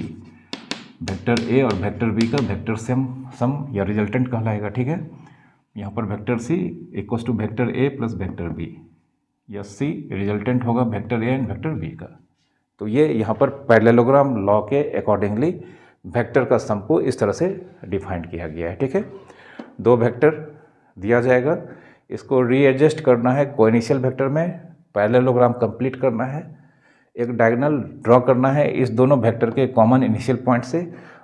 वेक्टर ए और वेक्टर बी का वेक्टर सम या रिजल्टेंट कहलाएगा, ठीक है। यहाँ पर vector c equals to vector A plus vector b, या सी रिजल्टेंट होगा vector A and vector B का। तो ये यहाँ पर पैरेललोग्राम लॉ के अकॉर्डिंगली वेक्टर का सम को इस तरह से डिफाइन किया गया है, ठीक है। दो वेक्टर दिया जाएगा, इसको रीएडजस्ट करना है कोइनिशियल वेक्टर में, पैरेललोग्राम कंप्लीट करना है, एक डायगोनल ड्रॉ करना है इस दोनों वेक्टर के कॉमन इनिशियल पॉइंट से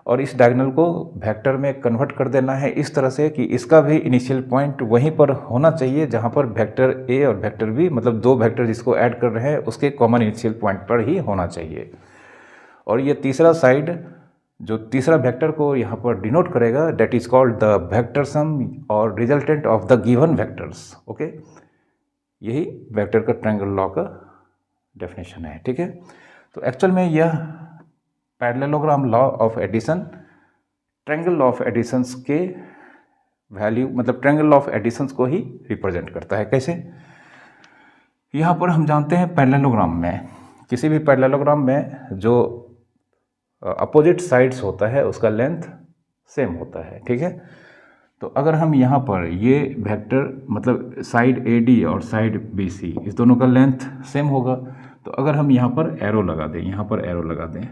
और इस डायगोनल को वेक्टर में कन्वर्ट कर देना है इस तरह से कि इसका भी इनिशियल पॉइंट वहीं पर होना चाहिए जहाँ पर वेक्टर ए और वेक्टर बी मतलब दो वेक्टर जिसको ऐड कर रहे हैं उसके कॉमन इनिशियल पॉइंट पर ही होना चाहिए। और ये तीसरा साइड जो तीसरा वेक्टर को यहाँ पर डिनोट करेगा that is called the vector sum और resultant of the given vectors, okay. यही वेक्टर का ट्रायंगल लॉ का डेफिनेशन है, ठीक है। तो एक्चुअल में यह parallelogram law of addition triangle law of additions के वैल्यू मतलब ट्रायंगल लॉ ऑफ एडिशंस को ही रिप्रेजेंट करता है। कैसे? यहाँ पर हम जानते हैं पैरेललोग्राम में किसी भी पैरेललोग्राम में जो अपोजिट साइड्स होता है उसका लेंथ सेम होता है, ठीक है। तो अगर हम यहाँ पर ये वेक्टर मतलब साइड AD और साइड BC इस दोनों का लेंथ सेम होगा, तो अगर हम यहाँ पर एरो लगा दें, यहाँ पर एरो लगा दें,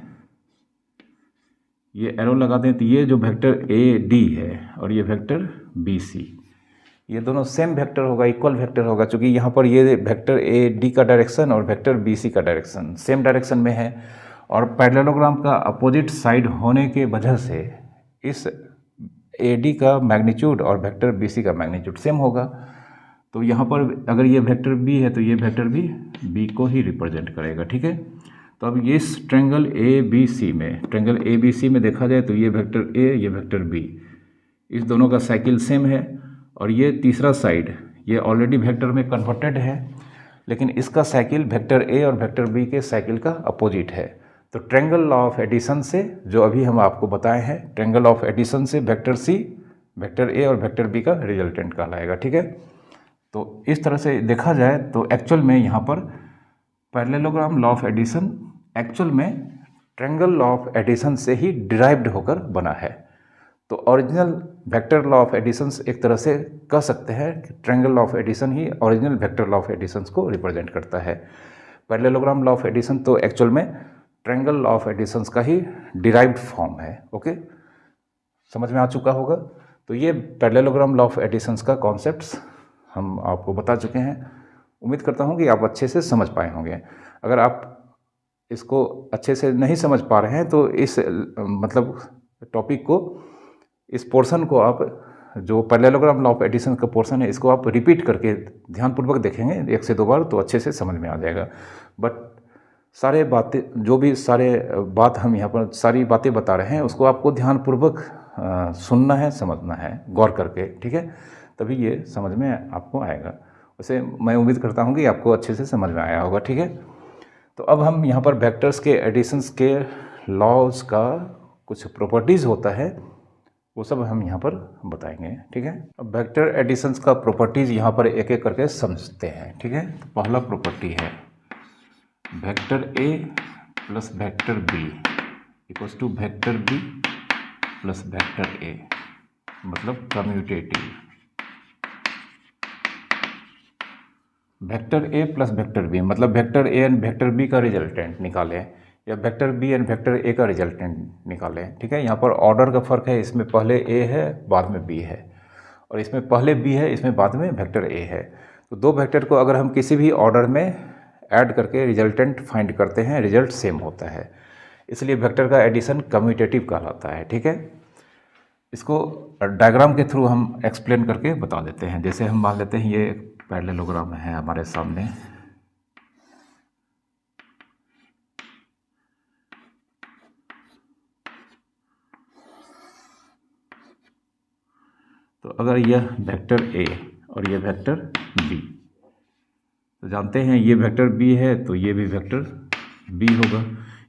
ये एरो लगा दें, तो ये जो वेक्टर AD है और ये वेक्टर BC ये दोनों सेम वेक्टर होगा, इक्वल वेक्टर होगा, क्योंकि यहाँ पर ये वेक्टर AD का डायरेक्शन और वेक्टर BC का डायरेक्शन सेम डायरेक्शन में है, और पैरेललोग्राम का अपोजिट साइड होने के वजह से इस AD का मैग्नीट्यूड और वेक्टर BC का मैग्नीट्यूड सेम होगा। तो यहाँ पर अगर ये वेक्टर B है तो ये वेक्टर भी B को ही रिप्रेजेंट करेगा, ठीक है। तो अब ये इस ट्रेंगल ABC में देखा जाए तो ये वेक्टर A ये वेक्टर B इस दोनों का साइकिल सेम है, और ये तीसरा साइड ये ऑलरेडी वेक्टर में कन्वर्टेड है, लेकिन इसका साइकिल वेक्टर A और वेक्टर B के साइकिल का अपोजिट है। तो ट्रेंगल लॉ ऑफ एडिशन से जो अभी हम आपको बताए हैं, ट्रेंगल ऑफ एडिशन से वेक्टर C वेक्टर A और वेक्टर B का रिजल्टेंट कहलाएगा, ठीक है। तो इस तरह से देखा जाए तो एक्चुअल में यहाँ पर parallelogram law of addition actual में ट्रेंगल लॉ ऑफ एडिशन से ही डिराइव्ड होकर बना है। तो original vector law of additions एक तरह से कह सकते हैं कि ट्रेंगल लॉ ऑफ एडिशन ही original vector law of additions को रिप्रेजेंट करता है। पैरेललोग्राम लॉ ऑफ एडिशन तो एक्चुअल में ट्रेंगल लॉ ऑफ एडिशंस का ही डिराइव्ड फॉर्म है। ओके, समझ में आ चुका होगा। तो ये पैरेललोग्राम लॉ ऑफ एडिशंस का कॉन्सेप्ट्स हम आपको बता चुके हैं। उम्मीद करता हूँ कि आप अच्छे से समझ पाए होंगे। अगर आप इसको अच्छे से नहीं समझ पा रहे हैं तो इस मतलब टॉपिक को, इस पोर्शन को आप जो पैरेललोग्राम लॉ ऑफ एडिशन का पोर्शन है इसको आप रिपीट करके ध्यानपूर्वक देखेंगे 1 से 2 बार तो अच्छे से समझ में आ जाएगा। बट सारे बातें जो भी सारे बात हम यहाँ पर सारी बातें बता रहे हैं उसको आपको ध्यानपूर्वक सुनना है, समझना है गौर करके, ठीक है, तभी ये समझ में आपको आएगा। वैसे मैं उम्मीद करता हूँ कि आपको अच्छे से समझ में आया होगा, ठीक है। तो अब हम यहाँ पर वेक्टर्स के एडिशंस के लॉज का कुछ प्रॉपर्टीज़ होता है वो सब हम यहाँ पर बताएंगे, ठीक है। अब वेक्टर एडिशंस का प्रॉपर्टीज़ यहाँ पर एक एक करके समझते हैं, ठीक है। तो पहला प्रॉपर्टी है vector A plus vector B equals to vector B plus vector A, मतलब commutative. Vector A plus vector B मतलब vector A and vector B का रिजल्टेंट निकालें, या vector B and vector A का रिजल्टेंट निकालें, ठीक है। यहाँ पर ऑर्डर का फ़र्क है, इसमें पहले A है बाद में B है, और इसमें पहले B है इसमें बाद में वेक्टर A है। तो दो वेक्टर को अगर हम किसी भी ऑर्डर में ऐड करके रिजल्टेंट फाइंड करते हैं, रिजल्ट सेम होता है, इसलिए वेक्टर का एडिशन कम्यूटेटिव कहलाता है, ठीक है। इसको डायग्राम के थ्रू हम एक्सप्लेन करके बता देते हैं। जैसे हम मान लेते हैं ये पैरेललोग्राम है हमारे सामने, तो अगर यह वेक्टर A और ये वेक्टर B, तो जानते हैं ये वेक्टर B है तो ये भी वेक्टर B होगा,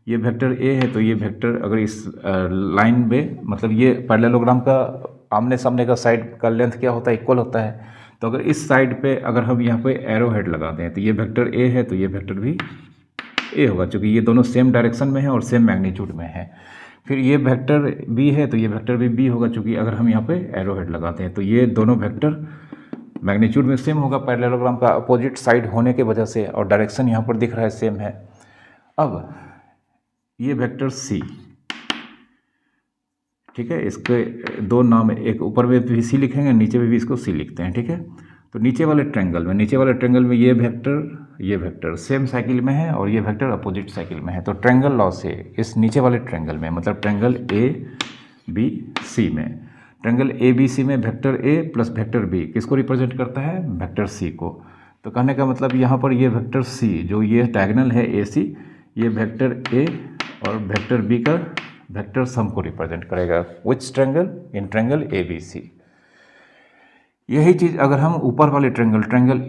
ये वेक्टर A है तो ये वेक्टर, अगर इस लाइन में मतलब ये पैरेललोग्राम का आमने सामने का साइड का लेंथ क्या होता है, इक्वल होता है। तो अगर इस साइड पे अगर हम यहाँ पे एरो हेड लगा दें तो ये वेक्टर A है तो ये वेक्टर भी A होगा, क्योंकि ये दोनों सेम डायरेक्शन में है और सेम मैग्नीट्यूड में है। फिर ये वेक्टर B है तो ये वेक्टर भी B होगा, क्योंकि अगर हम यहाँ पे एरो हेड लगाते हैं तो ये दोनों वेक्टर मैग्नीट्यूड में सेम होगा पैरेललोग्राम का अपोजिट साइड होने के वजह से, और डायरेक्शन यहाँ पर दिख रहा है सेम है। अब ये वेक्टर C, ठीक है, इसके दो नाम, एक ऊपर में भी C लिखेंगे, नीचे में भी इसको C लिखते हैं, ठीक है। तो नीचे वाले ट्रेंगल में ये वेक्टर सेम साइकिल में है और ये वेक्टर अपोजिट साइकिल में है। तो ट्रेंगल लॉ से इस नीचे वाले ट्रेंगल में मतलब ट्रेंगल ABC में, ट्रेंगल ABC में vector A plus vector B किसको रिप्रेजेंट करता है, वेक्टर C को। तो कहने का मतलब यहाँ पर ये वेक्टर C जो ये डायगोनल है AC, ये वेक्टर A और वेक्टर B का वेक्टर सम को रिप्रेजेंट करेगा। विच ट्रेंगल, इन ट्रेंगल ABC। यही चीज़ अगर हम ऊपर वाले ट्रेंगल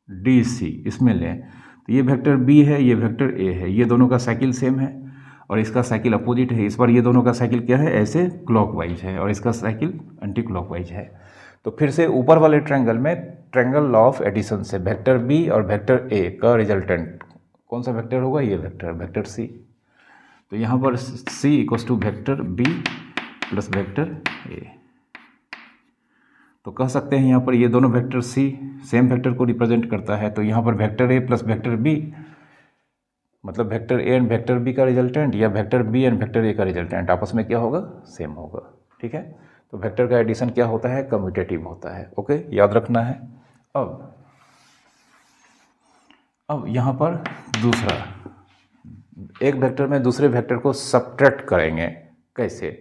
ADC इसमें लें तो ये वेक्टर B है, ये वेक्टर A है, ये दोनों का साइकिल सेम है और इसका साइकिल अपोजिट है। इस बार ये दोनों का साइकिल क्या है, ऐसे क्लॉकवाइज है और इसका साइकिल एंटी क्लॉकवाइज है। तो फिर से ऊपर वाले ट्रायंगल में ट्रायंगल लॉ ऑफ एडिशन से वेक्टर बी और वेक्टर ए का रिजल्टेंट कौन सा वेक्टर होगा, ये वेक्टर सी। तो यहाँ पर C equals to vector B plus vector A. तो कह सकते हैं यहाँ पर ये दोनों वेक्टर सी सेम वेक्टर को रिप्रेजेंट करता है, तो यहाँ पर वेक्टर ए प्लस वेक्टर बी मतलब vector A and vector B का रिजल्टेंट या वेक्टर बी एंड वेक्टर ए का रिजल्टेंट आपस में क्या होगा, सेम होगा। ठीक है, तो वेक्टर का एडिशन क्या होता है, कम्यूटेटिव होता है। ओके, याद रखना है। अब यहाँ पर दूसरा, एक वेक्टर में दूसरे वेक्टर को सब्ट्रैक्ट करेंगे कैसे।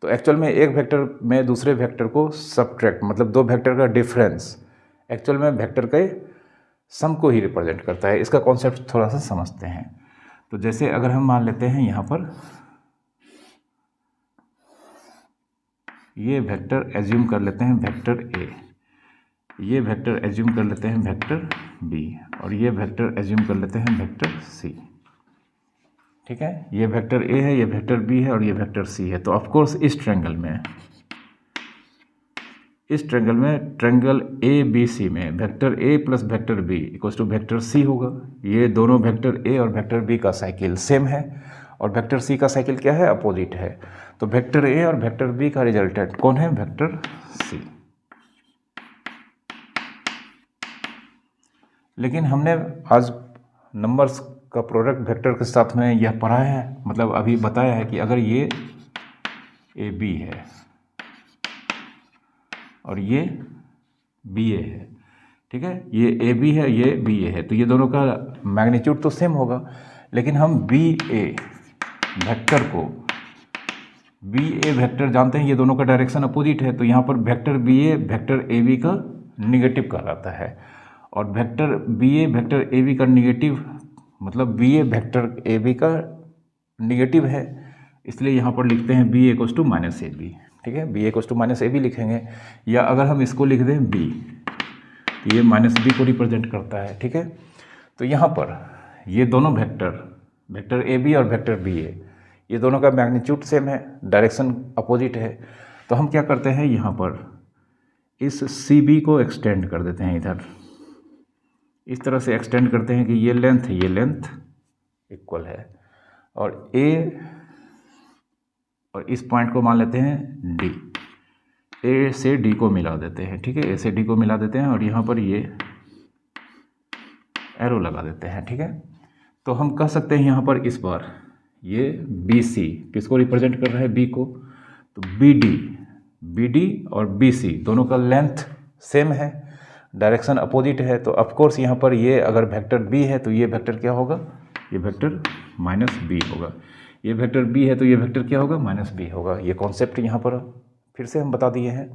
तो एक्चुअल में एक वेक्टर में दूसरे वेक्टर को सब्ट्रैक्ट मतलब दो वेक्टर का डिफरेंस एक्चुअल में वेक्टर के सम को ही रिप्रेजेंट करता है। इसका कॉन्सेप्ट थोड़ा सा समझते हैं। तो जैसे अगर हम मान लेते हैं यहाँ पर ये वेक्टर एज्यूम कर लेते हैं वेक्टर ए, ये वेक्टर एज्यूम कर लेते हैं वेक्टर बी और ये वेक्टर एज्यूम कर लेते हैं वेक्टर सी। ठीक है, ये वेक्टर ए है, ये वेक्टर बी है और ये वेक्टर सी है। तो ऑफकोर्स इस ट्रायंगल में ट्रायंगल ए बी सी में vector A plus vector B equals to vector c होगा। ये दोनों वेक्टर ए और वेक्टर बी का साइकिल सेम है और वेक्टर सी का साइकिल क्या है, अपोजिट है। तो वेक्टर ए और वेक्टर बी का रिजल्टेंट कौन है, वेक्टर सी। लेकिन हमने आज नंबर्स का प्रोडक्ट वेक्टर के साथ में यह पढ़ा है, मतलब अभी बताया है कि अगर ये ए बी है और ये बी ए है, ठीक है, ये ए बी है, ये बी ए है, तो ये दोनों का मैग्नीट्यूड तो सेम होगा। लेकिन हम बी ए वेक्टर को, बी ए वेक्टर जानते हैं ये दोनों का डायरेक्शन अपोजिट है, तो यहाँ पर vector b a vector A b का निगेटिव कहलाता है। और vector b a vector A b का निगेटिव मतलब b a vector A b का निगेटिव है, इसलिए यहाँ पर लिखते हैं b a equals to minus a B. ठीक है, b a equals to minus a b लिखेंगे, या अगर हम इसको लिख दें बी तो ये माइनस बी को रिप्रेजेंट करता है। ठीक है, तो यहाँ पर ये दोनों वेक्टर ए बी और वेक्टर बी ए, ये दोनों का मैग्नीट्यूड सेम है, डायरेक्शन अपोजिट है। तो हम क्या करते हैं, यहाँ पर इस सी बी को एक्सटेंड कर देते हैं, इधर इस तरह से एक्सटेंड करते हैं कि ये लेंथ इक्वल है और ए और इस पॉइंट को मान लेते हैं डी, ए से डी को मिला देते हैं। ठीक है, ए से डी को मिला देते हैं और यहाँ पर ये एरो लगा देते हैं। ठीक है, तो हम कह सकते हैं यहाँ पर इस बार ये बी सी किसको रिप्रेजेंट कर रहा है, बी को, तो बी डी और बी सी दोनों का लेंथ सेम है, डायरेक्शन अपोजिट है। तो ऑफकोर्स यहाँ पर ये अगर वेक्टर बी है तो ये वेक्टर क्या होगा, ये वेक्टर माइनस बी होगा। ये वेक्टर बी है तो ये वेक्टर क्या होगा, माइनस बी होगा। ये कॉन्सेप्ट यहाँ पर फिर से हम बता दिए हैं।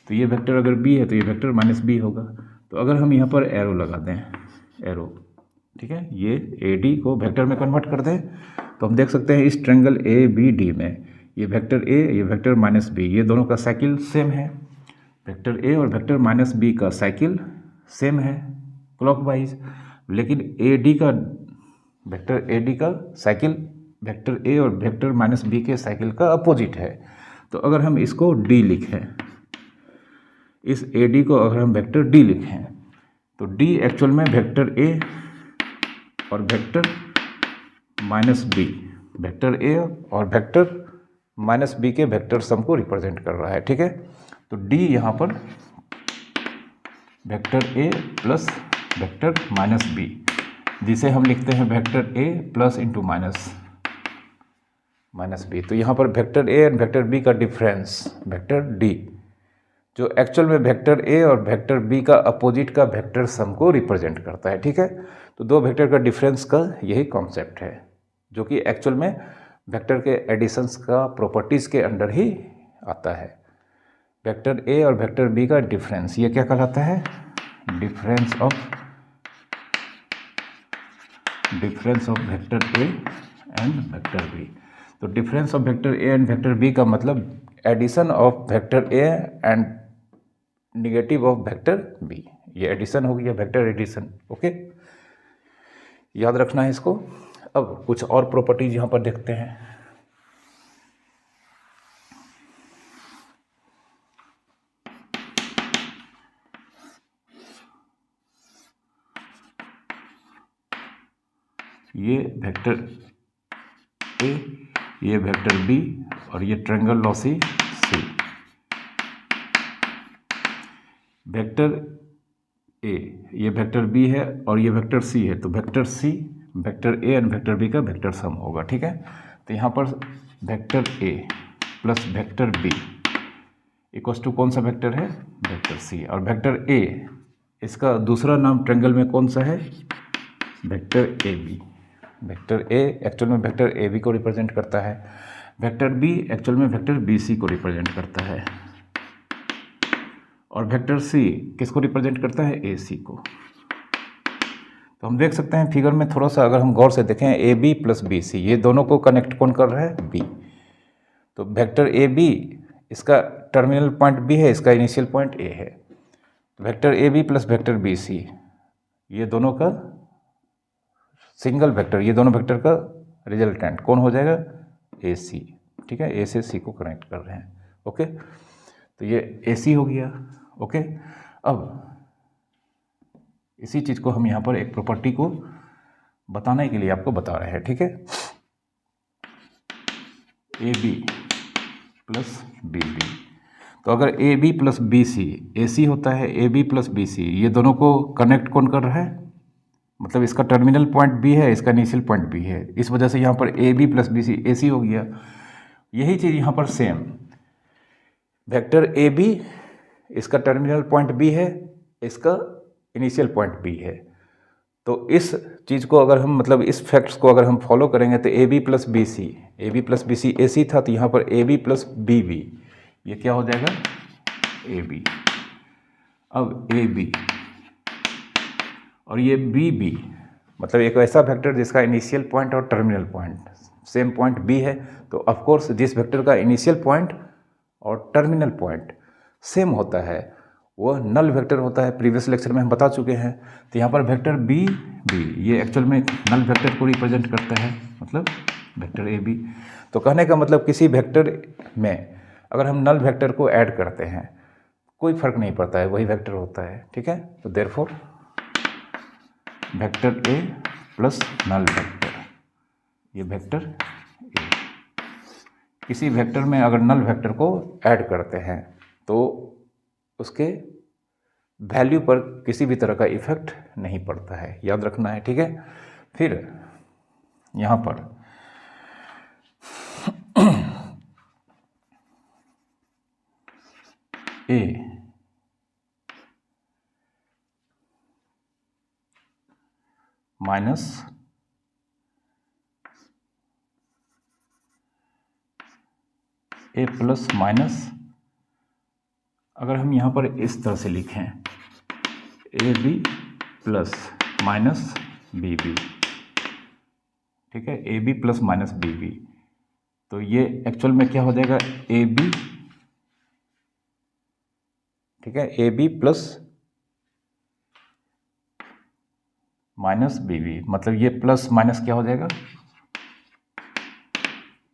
तो ये वेक्टर अगर बी है तो ये वेक्टर माइनस बी होगा। तो अगर हम यहाँ पर एरो लगा दें, एरो, ठीक है, ये ए डी को वेक्टर में कन्वर्ट कर दें, तो हम देख सकते हैं इस ट्रायंगल ए बी डी में ये वेक्टर ए, ये वेक्टर माइनस बी, ये दोनों का साइकिल सेम है। वेक्टर ए और वेक्टर माइनस बी का साइकिल सेम है क्लॉकवाइज, लेकिन ए डी का, वेक्टर ए डी का साइकिल वेक्टर ए और वेक्टर माइनस बी के साइकिल का अपोजिट है। तो अगर हम इसको डी लिखें, इस ए डी को अगर हम वेक्टर डी लिखें, तो डी एक्चुअल में वेक्टर ए और वेक्टर माइनस बी, वेक्टर ए और वेक्टर माइनस बी के वेक्टर सम को रिप्रेजेंट कर रहा है। ठीक है, तो डी यहाँ पर वेक्टर ए प्लस वेक्टर माइनस बी, जिसे हम लिखते हैं वेक्टर ए प्लस इंटू माइनस बी। तो यहाँ पर vector A and vector B का डिफरेंस वेक्टर डी, जो एक्चुअल में वेक्टर ए और वेक्टर बी का अपोजिट का वेक्टर सम को रिप्रेजेंट करता है। ठीक है, तो दो वेक्टर का डिफरेंस का यही कॉन्सेप्ट है, जो कि एक्चुअल में वेक्टर के एडिशंस का प्रॉपर्टीज़ के अंडर ही आता है। वेक्टर ए और वेक्टर बी का डिफरेंस, ये क्या कहलाता है, difference of vector A and vector B. तो difference of vector A and vector B का मतलब addition of vector A and negative of vector B, ये एडिशन हो गया, वेक्टर एडिशन। ओके, याद रखना है इसको। अब कुछ और प्रॉपर्टीज यहाँ पर देखते हैं। ये वेक्टर ए, ये वेक्टर बी और ये ट्रायंगल लॉसी सी। वेक्टर ए, ये वेक्टर बी है और ये वेक्टर सी है, तो vector c, vector A and vector B का वेक्टर सम होगा। ठीक है, तो यहाँ पर vector A plus vector B equals to कौन सा वेक्टर है, वेक्टर सी। और वेक्टर ए, इसका दूसरा नाम ट्रायंगल में कौन सा है, vector A B. Vector A actual में वेक्टर ए बी को रिप्रेजेंट करता है, वेक्टर बी एक्चुअल में वेक्टर बी सी को रिप्रेजेंट करता है, और वेक्टर सी किसको रिप्रेजेंट करता है, ए सी को। तो हम देख सकते हैं फिगर में थोड़ा सा अगर हम गौर से देखें, A B plus B C, ये दोनों को कनेक्ट कौन कर रहा है, बी। तो वेक्टर ए बी, इसका टर्मिनल पॉइंट बी है, इसका इनिशियल पॉइंट ए है। तो वेक्टर ए B plus vector B C, ये दोनों का सिंगल वेक्टर, ये दोनों वेक्टर का रिजल्टेंट कौन हो जाएगा, ए सी। ठीक है, ए से सी को कनेक्ट कर रहे हैं। ओके, तो ये ए सी हो गया। ओके, अब इसी चीज़ को हम यहाँ पर एक प्रॉपर्टी को बताने के लिए आपको बता रहे हैं। ठीक है, A B plus B B, तो अगर A B plus B C A C होता है, A B plus B C, ये दोनों को कनेक्ट कौन कर रहा है, मतलब इसका टर्मिनल पॉइंट बी है, इसका इनिशियल पॉइंट बी है, इस वजह से यहाँ पर A B plus B C A C हो गया। यही चीज़ यहाँ पर सेम, वेक्टर ए बी, इसका टर्मिनल पॉइंट बी है, इसका इनिशियल पॉइंट बी है। तो इस चीज़ को अगर हम, मतलब इस फैक्ट्स को अगर हम फॉलो करेंगे, तो A B plus B C, A B plus B C A C था, तो यहाँ पर A B plus B B, ये क्या हो जाएगा, ए बी। अब ए बी और ये बी बी, मतलब एक ऐसा वेक्टर जिसका इनिशियल पॉइंट और terminal point same point B है, तो ऑफ कोर्स जिस वेक्टर का इनिशियल पॉइंट और टर्मिनल पॉइंट सेम होता है वह नल वेक्टर होता है। प्रीवियस लेक्चर में हम बता चुके हैं। तो यहाँ पर वेक्टर बी बी, ये एक्चुअल में नल वेक्टर को रिप्रेजेंट करता है, मतलब वेक्टर ए बी। तो कहने का मतलब किसी वेक्टर में अगर हम नल वेक्टर को ऐड करते हैं, कोई फर्क नहीं पड़ता है, वही वेक्टर होता है। ठीक है, तो देयरफॉर वेक्टर ए प्लस नल वेक्टर, ये वेक्टर ए, किसी वेक्टर में अगर नल वेक्टर को ऐड करते हैं तो उसके वैल्यू पर किसी भी तरह का इफेक्ट नहीं पड़ता है, याद रखना है। ठीक है, फिर यहाँ पर A minus A plus minus, अगर हम यहाँ पर इस तरह से लिखें, A B plus minus B B, ठीक है, A B plus minus B B, तो ये एक्चुअल में क्या हो जाएगा, ए बी, ठीक है, A B plus minus B B, मतलब ये प्लस माइनस क्या हो जाएगा,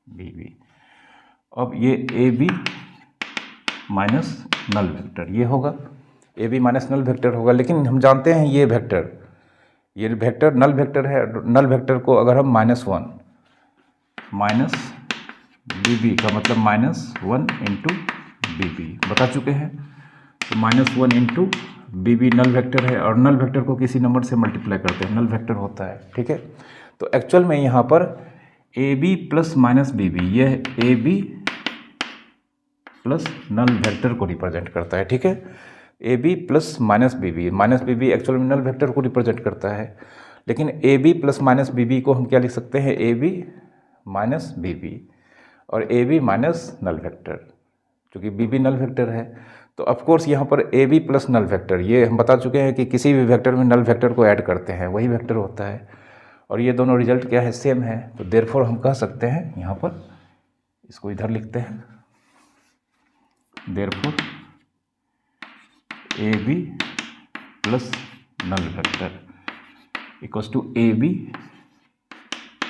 बी बी। अब ये A B minus null vector ये होगा, A B minus null vector होगा। लेकिन हम जानते हैं ये वेक्टर नल वेक्टर है। नल वेक्टर को अगर हम -1 माइनस बी बी का मतलब -1 इंटू बी बी बता चुके हैं। तो -1 into B B null vector है, और नल वेक्टर को किसी नंबर से मल्टीप्लाई करते हैं, नल वेक्टर होता है। ठीक है, तो एक्चुअल में यहाँ पर A B plus minus B B, यह A B plus null vector को रिप्रेजेंट करता है। ठीक है, A B plus minus B B actual में नल वेक्टर को रिप्रेजेंट करता है। लेकिन A B plus minus B B को हम क्या लिख सकते हैं, A B minus B B, और A B minus null vector, क्योंकि बी बी नल वेक्टर है। तो ऑफकोर्स यहाँ पर A B plus null vector, ये हम बता चुके हैं कि किसी भी वेक्टर में नल वेक्टर को ऐड करते हैं वही वेक्टर होता है, और ये दोनों रिजल्ट क्या है, सेम है। तो देयरफॉर हम कह सकते हैं, यहाँ पर इसको इधर लिखते हैं, therefore A B plus null vector equals to A B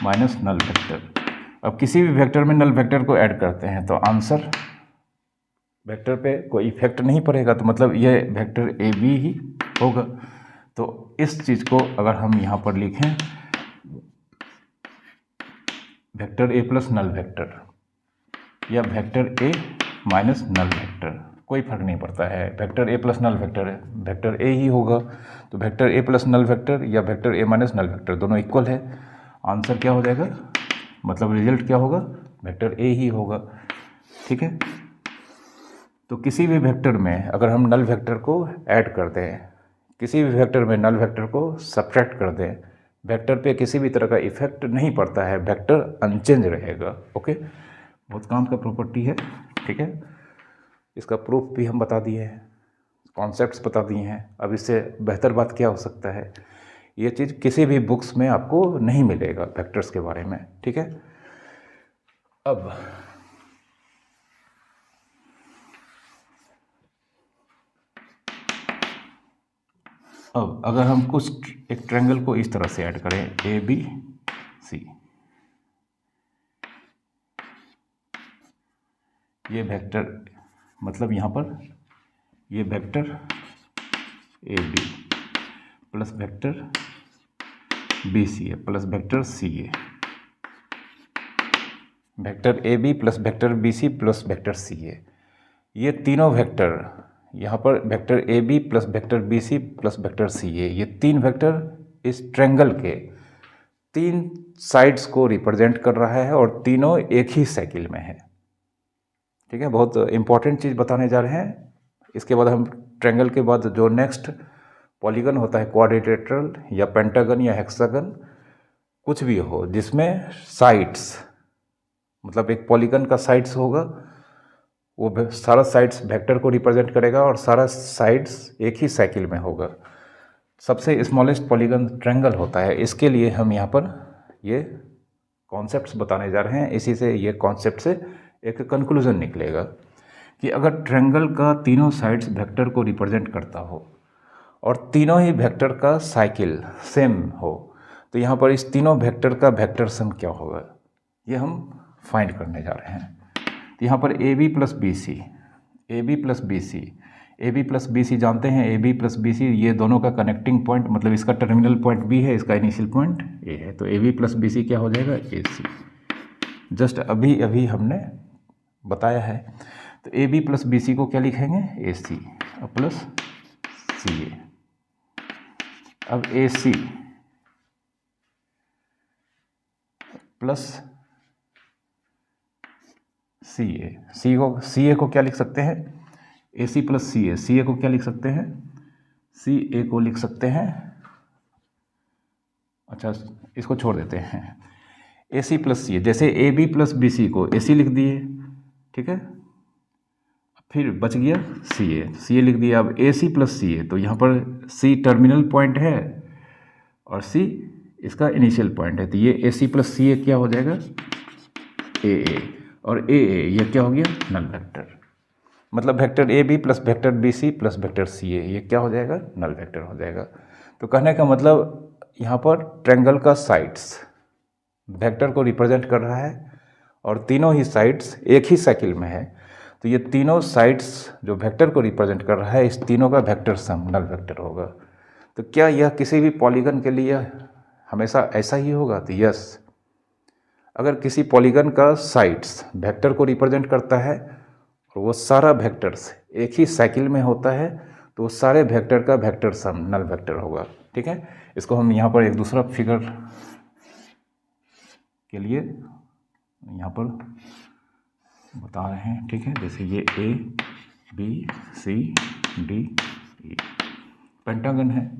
minus null vector. अब किसी भी वेक्टर में नल वेक्टर को ऐड करते हैं तो आंसर वेक्टर पे कोई इफेक्ट नहीं पड़ेगा, तो मतलब ये वेक्टर ए बी ही होगा। तो इस चीज़ को अगर हम यहाँ पर लिखें, वेक्टर ए प्लस नल वेक्टर या vector A minus null vector, कोई फर्क नहीं पड़ता है। वेक्टर ए प्लस नल वेक्टर है, वेक्टर ए ही होगा, तो वेक्टर ए प्लस नल वेक्टर या vector A minus null vector दोनों इक्वल है। आंसर क्या हो जाएगा, मतलब रिजल्ट क्या होगा, वेक्टर ए ही होगा। ठीक है, तो किसी भी वेक्टर में अगर हम नल वेक्टर को ऐड कर दें, किसी भी वेक्टर में नल वेक्टर को सब्ट्रैक्ट कर दें, वेक्टर पे किसी भी तरह का इफेक्ट नहीं पड़ता है, वेक्टर अनचेंज रहेगा। ओके, बहुत काम का प्रॉपर्टी है। ठीक है, इसका प्रूफ भी हम बता दिए हैं, कॉन्सेप्ट्स बता दिए हैं। अब इससे बेहतर बात क्या हो सकता है, ये चीज़ किसी भी बुक्स में आपको नहीं मिलेगा वेक्टर्स के बारे में। ठीक है, अब अगर हम कुछ एक ट्रायंगल को इस तरह से ऐड करें, ए बी सी, ये वेक्टर, मतलब यहाँ पर ये vector A B plus vector B C A plus vector C A, vector A B plus vector B C plus vector C A, ये तीनों वेक्टर यहाँ पर vector A B plus vector B C plus vector C A, ये तीन vector इस triangle के तीन sides को रिप्रेजेंट कर रहा है और तीनों एक ही साइकिल में है। ठीक है, बहुत इंपॉर्टेंट चीज़ बताने जा रहे हैं। इसके बाद हम ट्रायंगल के बाद जो नेक्स्ट पॉलीगन होता है, क्वाड्रिलेटरल या पेंटागन या हेक्सागन, कुछ भी हो जिसमें साइड्स, मतलब एक पॉलीगन का साइड्स होगा, वो सारा साइड्स वेक्टर को रिप्रेजेंट करेगा और सारा साइड्स एक ही साइकिल में होगा। सबसे स्मॉलेस्ट पॉलीगन ट्रायंगल होता है। इसके लिए हम यहाँ पर ये कॉन्सेप्ट्स बताने जा रहे हैं। इसी से ये कॉन्सेप्ट से एक कंक्लूजन निकलेगा कि अगर ट्रायंगल का तीनों साइड्स वेक्टर को रिप्रेजेंट करता हो और तीनों ही वेक्टर का साइकिल सेम हो, तो यहाँ पर इस तीनों वेक्टर का वेक्टर सम क्या होगा, ये हम फाइंड करने जा रहे हैं। तो यहाँ पर A B plus B C, A B plus B C, A B plus B C जानते हैं, A B plus B C ये दोनों का कनेक्टिंग पॉइंट, मतलब इसका टर्मिनल पॉइंट बी है, इसका इनिशियल पॉइंट ए है, तो A B plus B C क्या हो जाएगा, ए सी। जस्ट अभी अभी हमने बताया है। तो A B plus B C को क्या लिखेंगे, ए सी और प्लस सी ए। अब ए सी प्लस सी ए, सी ए को क्या लिख सकते हैं, ए सी प्लस सी ए, सी ए को क्या लिख सकते हैं, सी ए को लिख सकते हैं, अच्छा इसको छोड़ देते हैं, ए सी प्लस सी ए, जैसे A B plus B C को ए सी लिख दिए, ठीक है, फिर बच गया सी ए लिख दिया। अब ए सी प्लस सी ए, तो यहाँ पर सी टर्मिनल पॉइंट है और सी इसका इनिशियल पॉइंट है, तो ये ए सी प्लस सी ए क्या हो जाएगा, ए और ए ये क्या हो गया, नल वेक्टर। मतलब vector A B plus vector B C plus vector C A, ये क्या हो जाएगा, नल वेक्टर हो जाएगा। तो कहने का मतलब यहाँ पर ट्रायंगल का साइड्स वेक्टर को रिप्रेजेंट कर रहा है और तीनों ही साइड्स एक ही साइकिल में है, तो ये तीनों साइड्स जो वेक्टर को रिप्रेजेंट कर रहा है, इस तीनों का वेक्टर सम नल वेक्टर होगा। तो क्या यह किसी भी पॉलीगन के लिए हमेशा ऐसा ही होगा, तो यस। अगर किसी पॉलीगन का साइड्स वेक्टर को रिप्रेजेंट करता है और वो सारा वेक्टर्स एक ही साइकिल में होता है, तो वो सारे वेक्टर का वेक्टर सम नल वेक्टर होगा। ठीक है, इसको हम यहाँ पर एक दूसरा फिगर के लिए यहाँ पर बता रहे हैं। ठीक है, जैसे ये A B C D E pentagon है।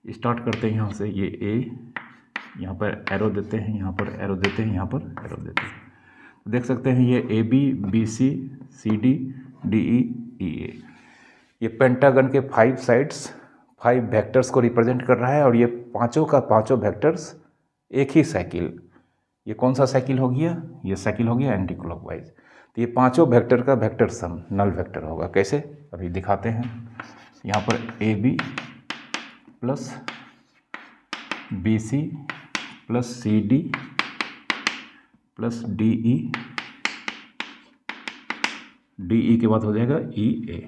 स्टार्ट करते हैं यहाँ से, ये ए, यहाँ पर एरो देते हैं, यहाँ पर एरो देते हैं, यहाँ पर एरो देते हैं, तो देख सकते हैं ये A B C C D D E A, ये पेंटागन के 5 साइड्स 5 वेक्टर्स को रिप्रेजेंट कर रहा है और ये पांचों का पांचों वेक्टर्स एक ही साइकिल, ये कौन सा साइकिल हो गया, ये साइकिल हो गया एंटी क्लॉकवाइज। तो ये पांचों वेक्टर का वेक्टर सम नल वेक्टर होगा। कैसे, अभी दिखाते हैं। यहाँ पर A B plus B C plus C D plus D E के बाद हो जाएगा ई ए।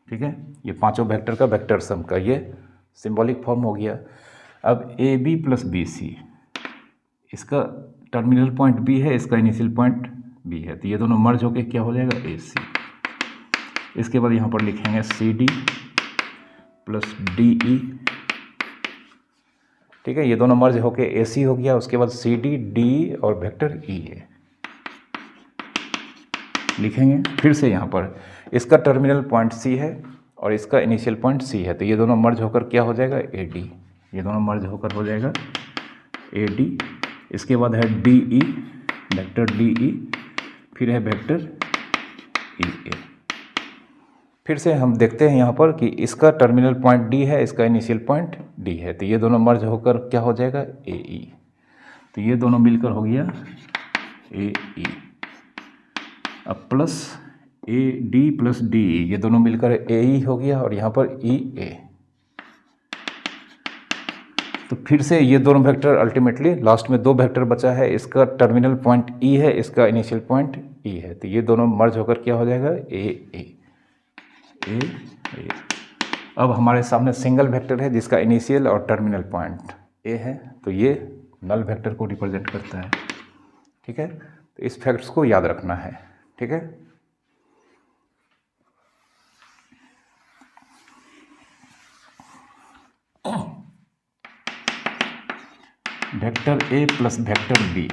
ठीक है, ये पांचों वेक्टर का वेक्टर सम का ये सिंबॉलिक फॉर्म हो गया। अब A B plus B C, इसका टर्मिनल पॉइंट बी है, इसका इनिशियल पॉइंट बी है, तो ये दोनों मर्ज होके क्या हो जाएगा ए सी। इसके बाद यहाँ पर लिखेंगे C D plus D E, ठीक है, ये दोनों मर्ज होके ए सी हो गया। उसके बाद सी डी डी और वेक्टर ई है लिखेंगे। फिर से यहाँ पर इसका टर्मिनल पॉइंट सी है और इसका इनिशियल पॉइंट सी है, तो ये दोनों मर्ज होकर क्या हो जाएगा ए डी, ये दोनों मर्ज होकर हो जाएगा ए डी। इसके बाद है D E, vector D E, फिर है वेक्टर ई ए। फिर से हम देखते हैं यहाँ पर कि इसका टर्मिनल पॉइंट डी है, इसका इनिशियल पॉइंट डी है, तो ये दोनों मर्ज होकर क्या हो जाएगा ए ई, तो ये दोनों मिलकर हो गया ए ई। अब plus A D plus D ई, ये दोनों मिलकर ए ई हो गया और यहाँ पर ई ए। तो फिर से ये दोनों वेक्टर अल्टीमेटली लास्ट में दो वेक्टर बचा है, इसका टर्मिनल पॉइंट ई है, इसका इनिशियल पॉइंट ई है, तो ये दोनों मर्ज होकर क्या हो जाएगा ए ए ए ए। अब हमारे सामने सिंगल वेक्टर है जिसका इनिशियल और टर्मिनल पॉइंट ए है, तो ये नल वेक्टर को रिप्रेजेंट करता है, ठीक है। तो इस फैक्ट्स को याद रखना है, ठीक है। Vector A plus vector B,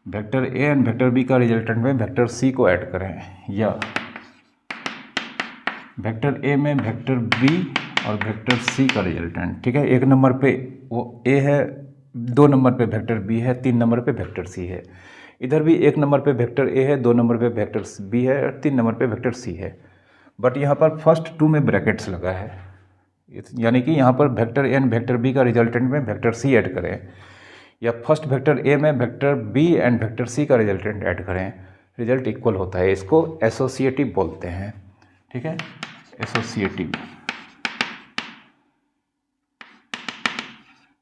vector A and vector B का रिजल्टेंट में वेक्टर सी को ऐड करें, या वेक्टर ए में वेक्टर बी और वेक्टर सी का रिजल्टेंट, ठीक है। एक नंबर पे वो ए है, दो नंबर पे वेक्टर बी है, तीन नंबर पे वेक्टर सी है। इधर भी एक नंबर पे वेक्टर ए है, दो नंबर पे वेक्टर बी है और तीन नंबर पे वेक्टर सी है। बट यहाँ पर फर्स्ट टू में ब्रैकेट्स लगा है, यानी कि यहाँ पर vector A and vector B का रिजल्टेंट में वेक्टर सी ऐड करें, या फर्स्ट वेक्टर ए में vector B and vector C का रिजल्टेंट ऐड करें, रिजल्ट इक्वल होता है। इसको एसोसिएटिव बोलते हैं, ठीक है,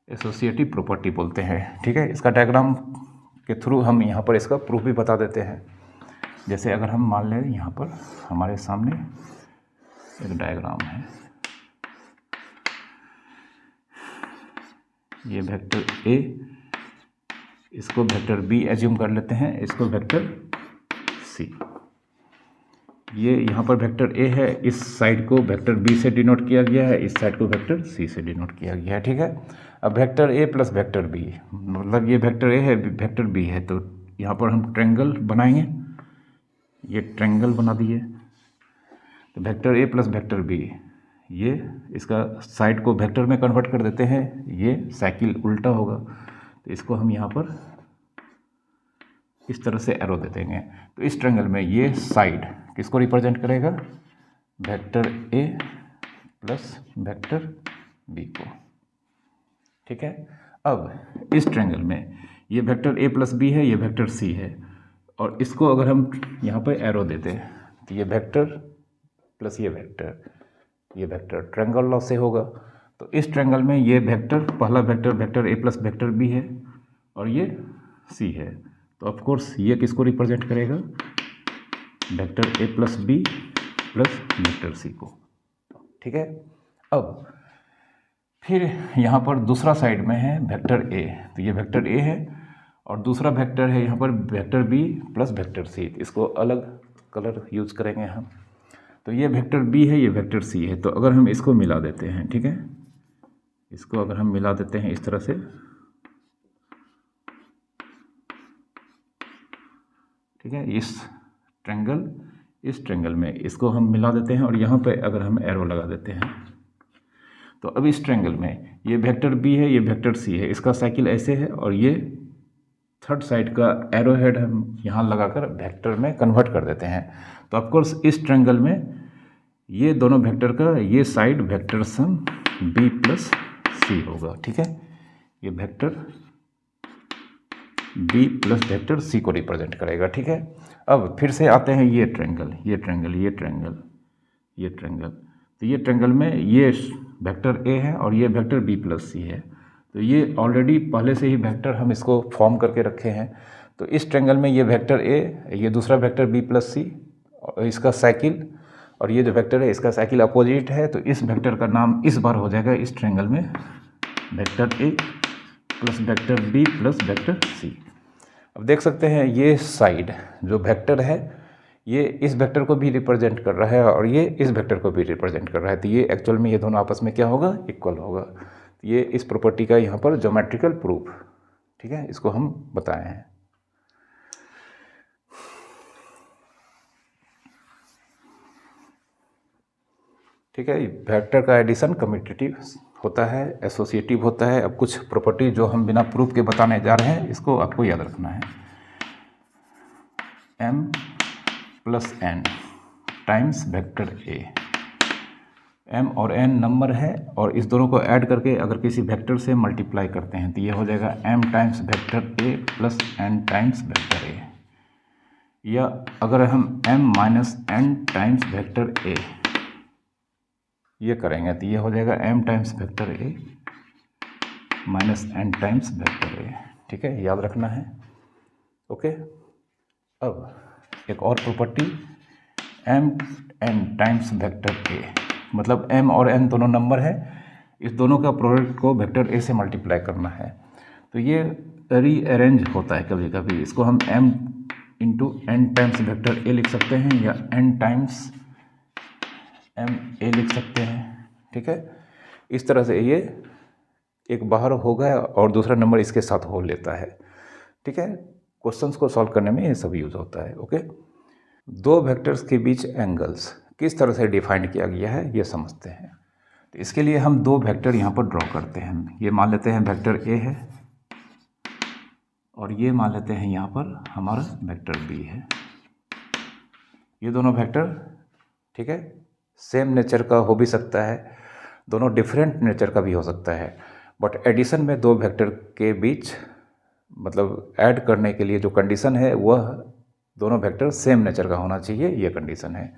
एसोसिएटिव प्रॉपर्टी बोलते हैं, ठीक है। इसका डायग्राम के थ्रू हम यहाँ पर इसका प्रूफ भी बता देते हैं। जैसे अगर हम मान लें यहाँ पर हमारे सामने एक डायग्राम है, ये वेक्टर ए, इसको वेक्टर बी एज्यूम कर लेते हैं, इसको वेक्टर सी। ये यहाँ पर वेक्टर ए है, इस साइड को वेक्टर बी से डिनोट किया गया है, इस साइड को वेक्टर सी से डिनोट किया गया है, ठीक है। अब वेक्टर ए प्लस वेक्टर बी, मतलब ये वेक्टर ए है, वेक्टर बी है, तो यहाँ पर हम ट्रायंगल बनाएंगे, ये ट्रायंगल बना दिए। तो वेक्टर ए प्लस वेक्टर बी, ये इसका साइड को वेक्टर में कन्वर्ट कर देते हैं, ये साइकिल उल्टा होगा, तो इसको हम यहाँ पर इस तरह से एरो दे देंगे। तो इस ट्रायंगल में ये साइड किसको रिप्रेजेंट करेगा, वेक्टर ए प्लस वेक्टर बी को, ठीक है। अब इस ट्रायंगल में ये वेक्टर ए प्लस बी है, ये वेक्टर सी है, और इसको अगर हम यहाँ पर एरो देते हैं तो ये वेक्टर प्लस ये वेक्टर ट्रायंगल लॉ से होगा। तो इस ट्रायंगल में ये वेक्टर, पहला वेक्टर वेक्टर ए प्लस वेक्टर बी है और ये सी है, तो ऑफ कोर्स ये किसको रिप्रेजेंट करेगा, वेक्टर ए plus B plus vector C को, ठीक है। अब फिर यहाँ पर दूसरा साइड में है वेक्टर ए, तो ये वेक्टर ए है और दूसरा वेक्टर है यहाँ पर vector B plus vector C, इसको अलग कलर यूज करेंगे हम। तो ये वेक्टर बी है, ये वेक्टर सी है, तो अगर हम इसको मिला देते हैं, ठीक है, इसको अगर हम मिला देते हैं इस तरह से, ठीक है, इस ट्रायंगल में इसको हम मिला देते हैं और यहाँ पे अगर हम एरो लगा देते हैं, तो अब इस ट्रायंगल में ये वेक्टर बी है, ये वेक्टर सी है, इसका साइकिल ऐसे है और ये थर्ड साइड का एरो हेड हम यहाँ लगाकर वेक्टर में कन्वर्ट कर देते हैं। तो ऑफकोर्स इस ट्रायंगल में ये दोनों वेक्टर का ये side vector sum B plus C होगा, ठीक है। ये vector B plus vector C को रिप्रेजेंट करेगा, ठीक है। अब फिर से आते हैं ये ट्रायंगल, तो ये ट्रायंगल में ये वेक्टर ए है और ये वेक्टर बी प्लस सी है, तो ये ऑलरेडी पहले से ही वेक्टर हम इसको फॉर्म करके रखे हैं। तो इस ट्रायंगल में ये वेक्टर ए, ये दूसरा वेक्टर बी प्लस सी, और इसका साइकिल, और ये जो वेक्टर है इसका साइकिल अपोजिट है, तो इस वेक्टर का नाम इस बार हो जाएगा इस ट्रायंगल में वेक्टर ए plus vector B plus vector C. अब देख सकते हैं ये साइड जो वेक्टर है ये इस वेक्टर को भी रिप्रेजेंट कर रहा है और ये इस वेक्टर को भी रिप्रेजेंट कर रहा है, तो ये एक्चुअल में ये दोनों आपस में क्या होगा, इक्वल होगा। तो ये इस प्रॉपर्टी का यहाँ पर ज्योमेट्रिकल प्रूफ, ठीक है, इसको हम बताए हैं। ठीक है, वेक्टर का एडिशन कम्यूटेटिव होता है, एसोसिएटिव होता है। अब कुछ प्रॉपर्टी जो हम बिना प्रूफ के बताने जा रहे हैं इसको आपको याद रखना है। m plus n times vector a, m और n नंबर है और इस दोनों को ऐड करके अगर किसी वेक्टर से मल्टीप्लाई करते हैं तो ये हो जाएगा m times vector a plus n times vector a। या अगर हम m minus n times vector a ये करेंगे तो ये हो जाएगा m times vector a minus n times vector a। ठीक है, याद रखना है। ओके, अब एक और property m n times vector a, मतलब m और n दोनों नंबर है, इस दोनों का प्रोडक्ट को वेक्टर a से मल्टीप्लाई करना है। तो ये रीअरेंज होता है कभी कभी, इसको हम m into n times vector a लिख सकते हैं या n टाइम्स m a लिख सकते हैं। ठीक है, इस तरह से ये एक बाहर होगा और दूसरा नंबर इसके साथ हो लेता है। ठीक है, क्वेश्चंस को सॉल्व करने में ये सब यूज होता है। ओके, दो वेक्टर्स के बीच एंगल्स किस तरह से डिफाइन किया गया है ये समझते हैं। तो इसके लिए हम दो वेक्टर यहाँ पर ड्रॉ करते हैं। ये मान लेते हैं वेक्टर ए है और ये मान लेते हैं यहाँ पर हमारा वेक्टर बी है। ये दोनों वेक्टर, ठीक है, सेम नेचर का हो भी सकता है, दोनों डिफरेंट नेचर का भी हो सकता है, बट एडिशन में दो वेक्टर के बीच मतलब ऐड करने के लिए जो कंडीशन है वह दोनों वेक्टर सेम नेचर का होना चाहिए, ये कंडीशन है।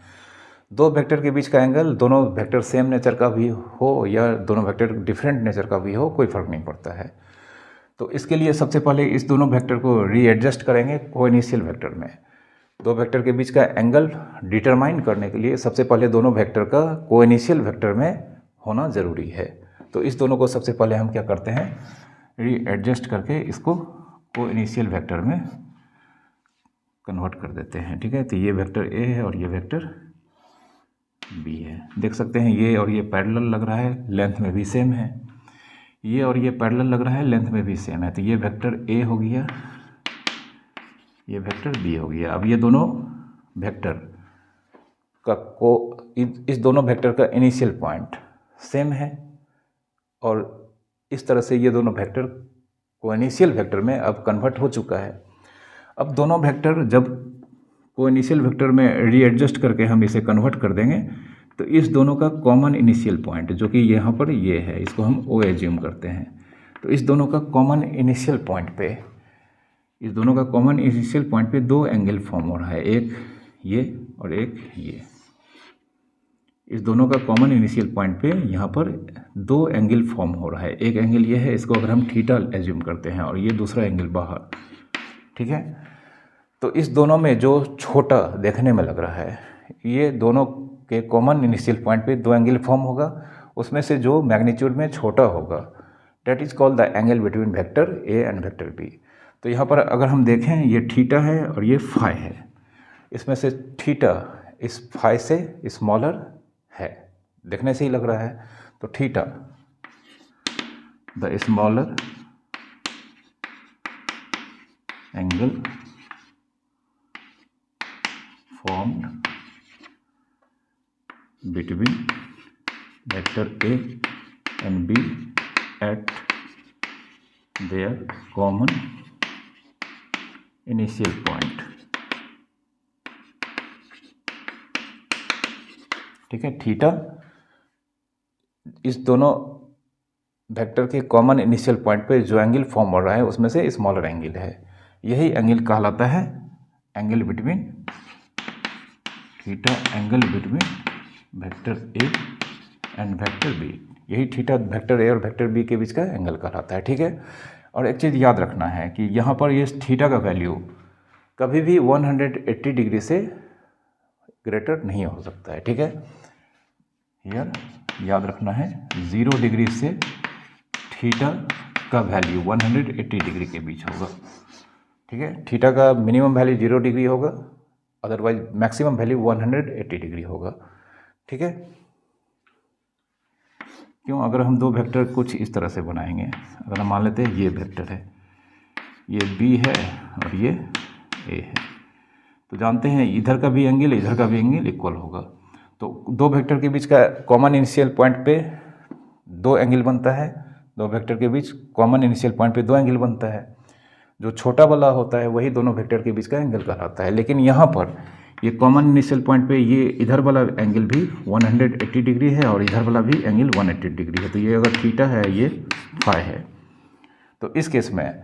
दो वेक्टर के बीच का एंगल दोनों वेक्टर सेम नेचर का भी हो या दोनों वेक्टर डिफरेंट नेचर का भी हो, कोई फर्क नहीं पड़ता है। तो इसके लिए सबसे पहले इस दोनों वेक्टर को रीएडजस्ट करेंगे कोइनिशियल वेक्टर में। दो वेक्टर के बीच का एंगल डिटरमाइन करने के लिए सबसे पहले दोनों वेक्टर का कोइनिशियल वेक्टर में होना ज़रूरी है। तो इस दोनों को सबसे पहले हम क्या करते हैं, रीएडजस्ट करके इसको कोइनिशियल वेक्टर में कन्वर्ट कर देते हैं। ठीक है, तो ये वेक्टर ए है और ये वेक्टर बी है। देख सकते हैं ये और ये पैरेलल लग रहा है, लेंथ में भी सेम है। ये और ये पैरेलल लग रहा है, लेंथ में भी सेम है। तो ये वेक्टर ए हो गया, ये वेक्टर बी हो गया। अब ये दोनों वेक्टर का इस दोनों वेक्टर का इनिशियल पॉइंट सेम है और इस तरह से ये दोनों वेक्टर कोइनिशियल वेक्टर में अब कन्वर्ट हो चुका है। अब दोनों वेक्टर जब कोइनिशियल वेक्टर में रीएडजस्ट करके हम इसे कन्वर्ट कर देंगे तो इस दोनों का कॉमन इनिशियल पॉइंट जो कि यहाँ पर ये है, इसको हम ओ एज्यूम करते हैं। तो इस दोनों का कॉमन इनिशियल पॉइंट पे, इस दोनों का कॉमन इनिशियल पॉइंट पे दो एंगल फॉर्म हो रहा है, एक ये और एक ये। इस दोनों का कॉमन इनिशियल पॉइंट पे यहाँ पर दो एंगल फॉर्म हो रहा है। एक एंगल ये है, इसको अगर हम थीटा एज्यूम करते हैं, और ये दूसरा एंगल बाहर। ठीक है, तो इस दोनों में जो छोटा देखने में लग रहा है, ये दोनों के कॉमन इनिशियल पॉइंट पे दो एंगल फॉर्म होगा, उसमें से जो मैग्नीट्यूड में छोटा होगा that is called the angle between vector A and vector B. तो यहाँ पर अगर हम देखें ये थीटा है और ये फाई है, इसमें से थीटा इस फाई से स्मॉलर है, देखने से ही लग रहा है। तो theta the smaller angle formed between vector A and B at their common initial point। ठीक है, थीटा इस दोनों वेक्टर के कॉमन इनिशियल पॉइंट पे जो एंगल फॉर्म हो रहा है उसमें से स्मॉलर एंगल है, यही एंगल कहलाता है angle between theta, angle between vector A and vector B. यही थीटा वेक्टर ए और वेक्टर बी के बीच का एंगल कहलाता है। ठीक है, और एक चीज़ याद रखना है कि यहाँ पर ये थीटा का वैल्यू कभी भी 180 डिग्री से ग्रेटर नहीं हो सकता है। ठीक है, याद रखना है 0 डिग्री से थीटा का वैल्यू 180 डिग्री के बीच होगा। ठीक है, थीटा का मिनिमम वैल्यू 0 डिग्री होगा, अदरवाइज मैक्सिमम वैल्यू 180 डिग्री होगा। ठीक है, क्यों? अगर हम दो वेक्टर कुछ इस तरह से बनाएंगे, अगर हम मान लेते हैं ये वेक्टर है, ये बी है और ये ए है, तो जानते हैं इधर का भी एंगल इधर का भी एंगल इक्वल होगा। तो दो वेक्टर के बीच का कॉमन इनिशियल पॉइंट पे दो एंगल बनता है, दो वेक्टर के बीच कॉमन इनिशियल पॉइंट पे दो एंगल बनता है। जो छोटा वाला होता है वही दोनों वेक्टर के बीच का एंगल कहलाता है। लेकिन यहाँ पर ये कॉमन इनिशियल पॉइंट पे ये इधर वाला एंगल भी 180 डिग्री है और इधर वाला भी एंगल 180 डिग्री है। तो ये अगर थीटा है, ये फाई है, तो इस केस में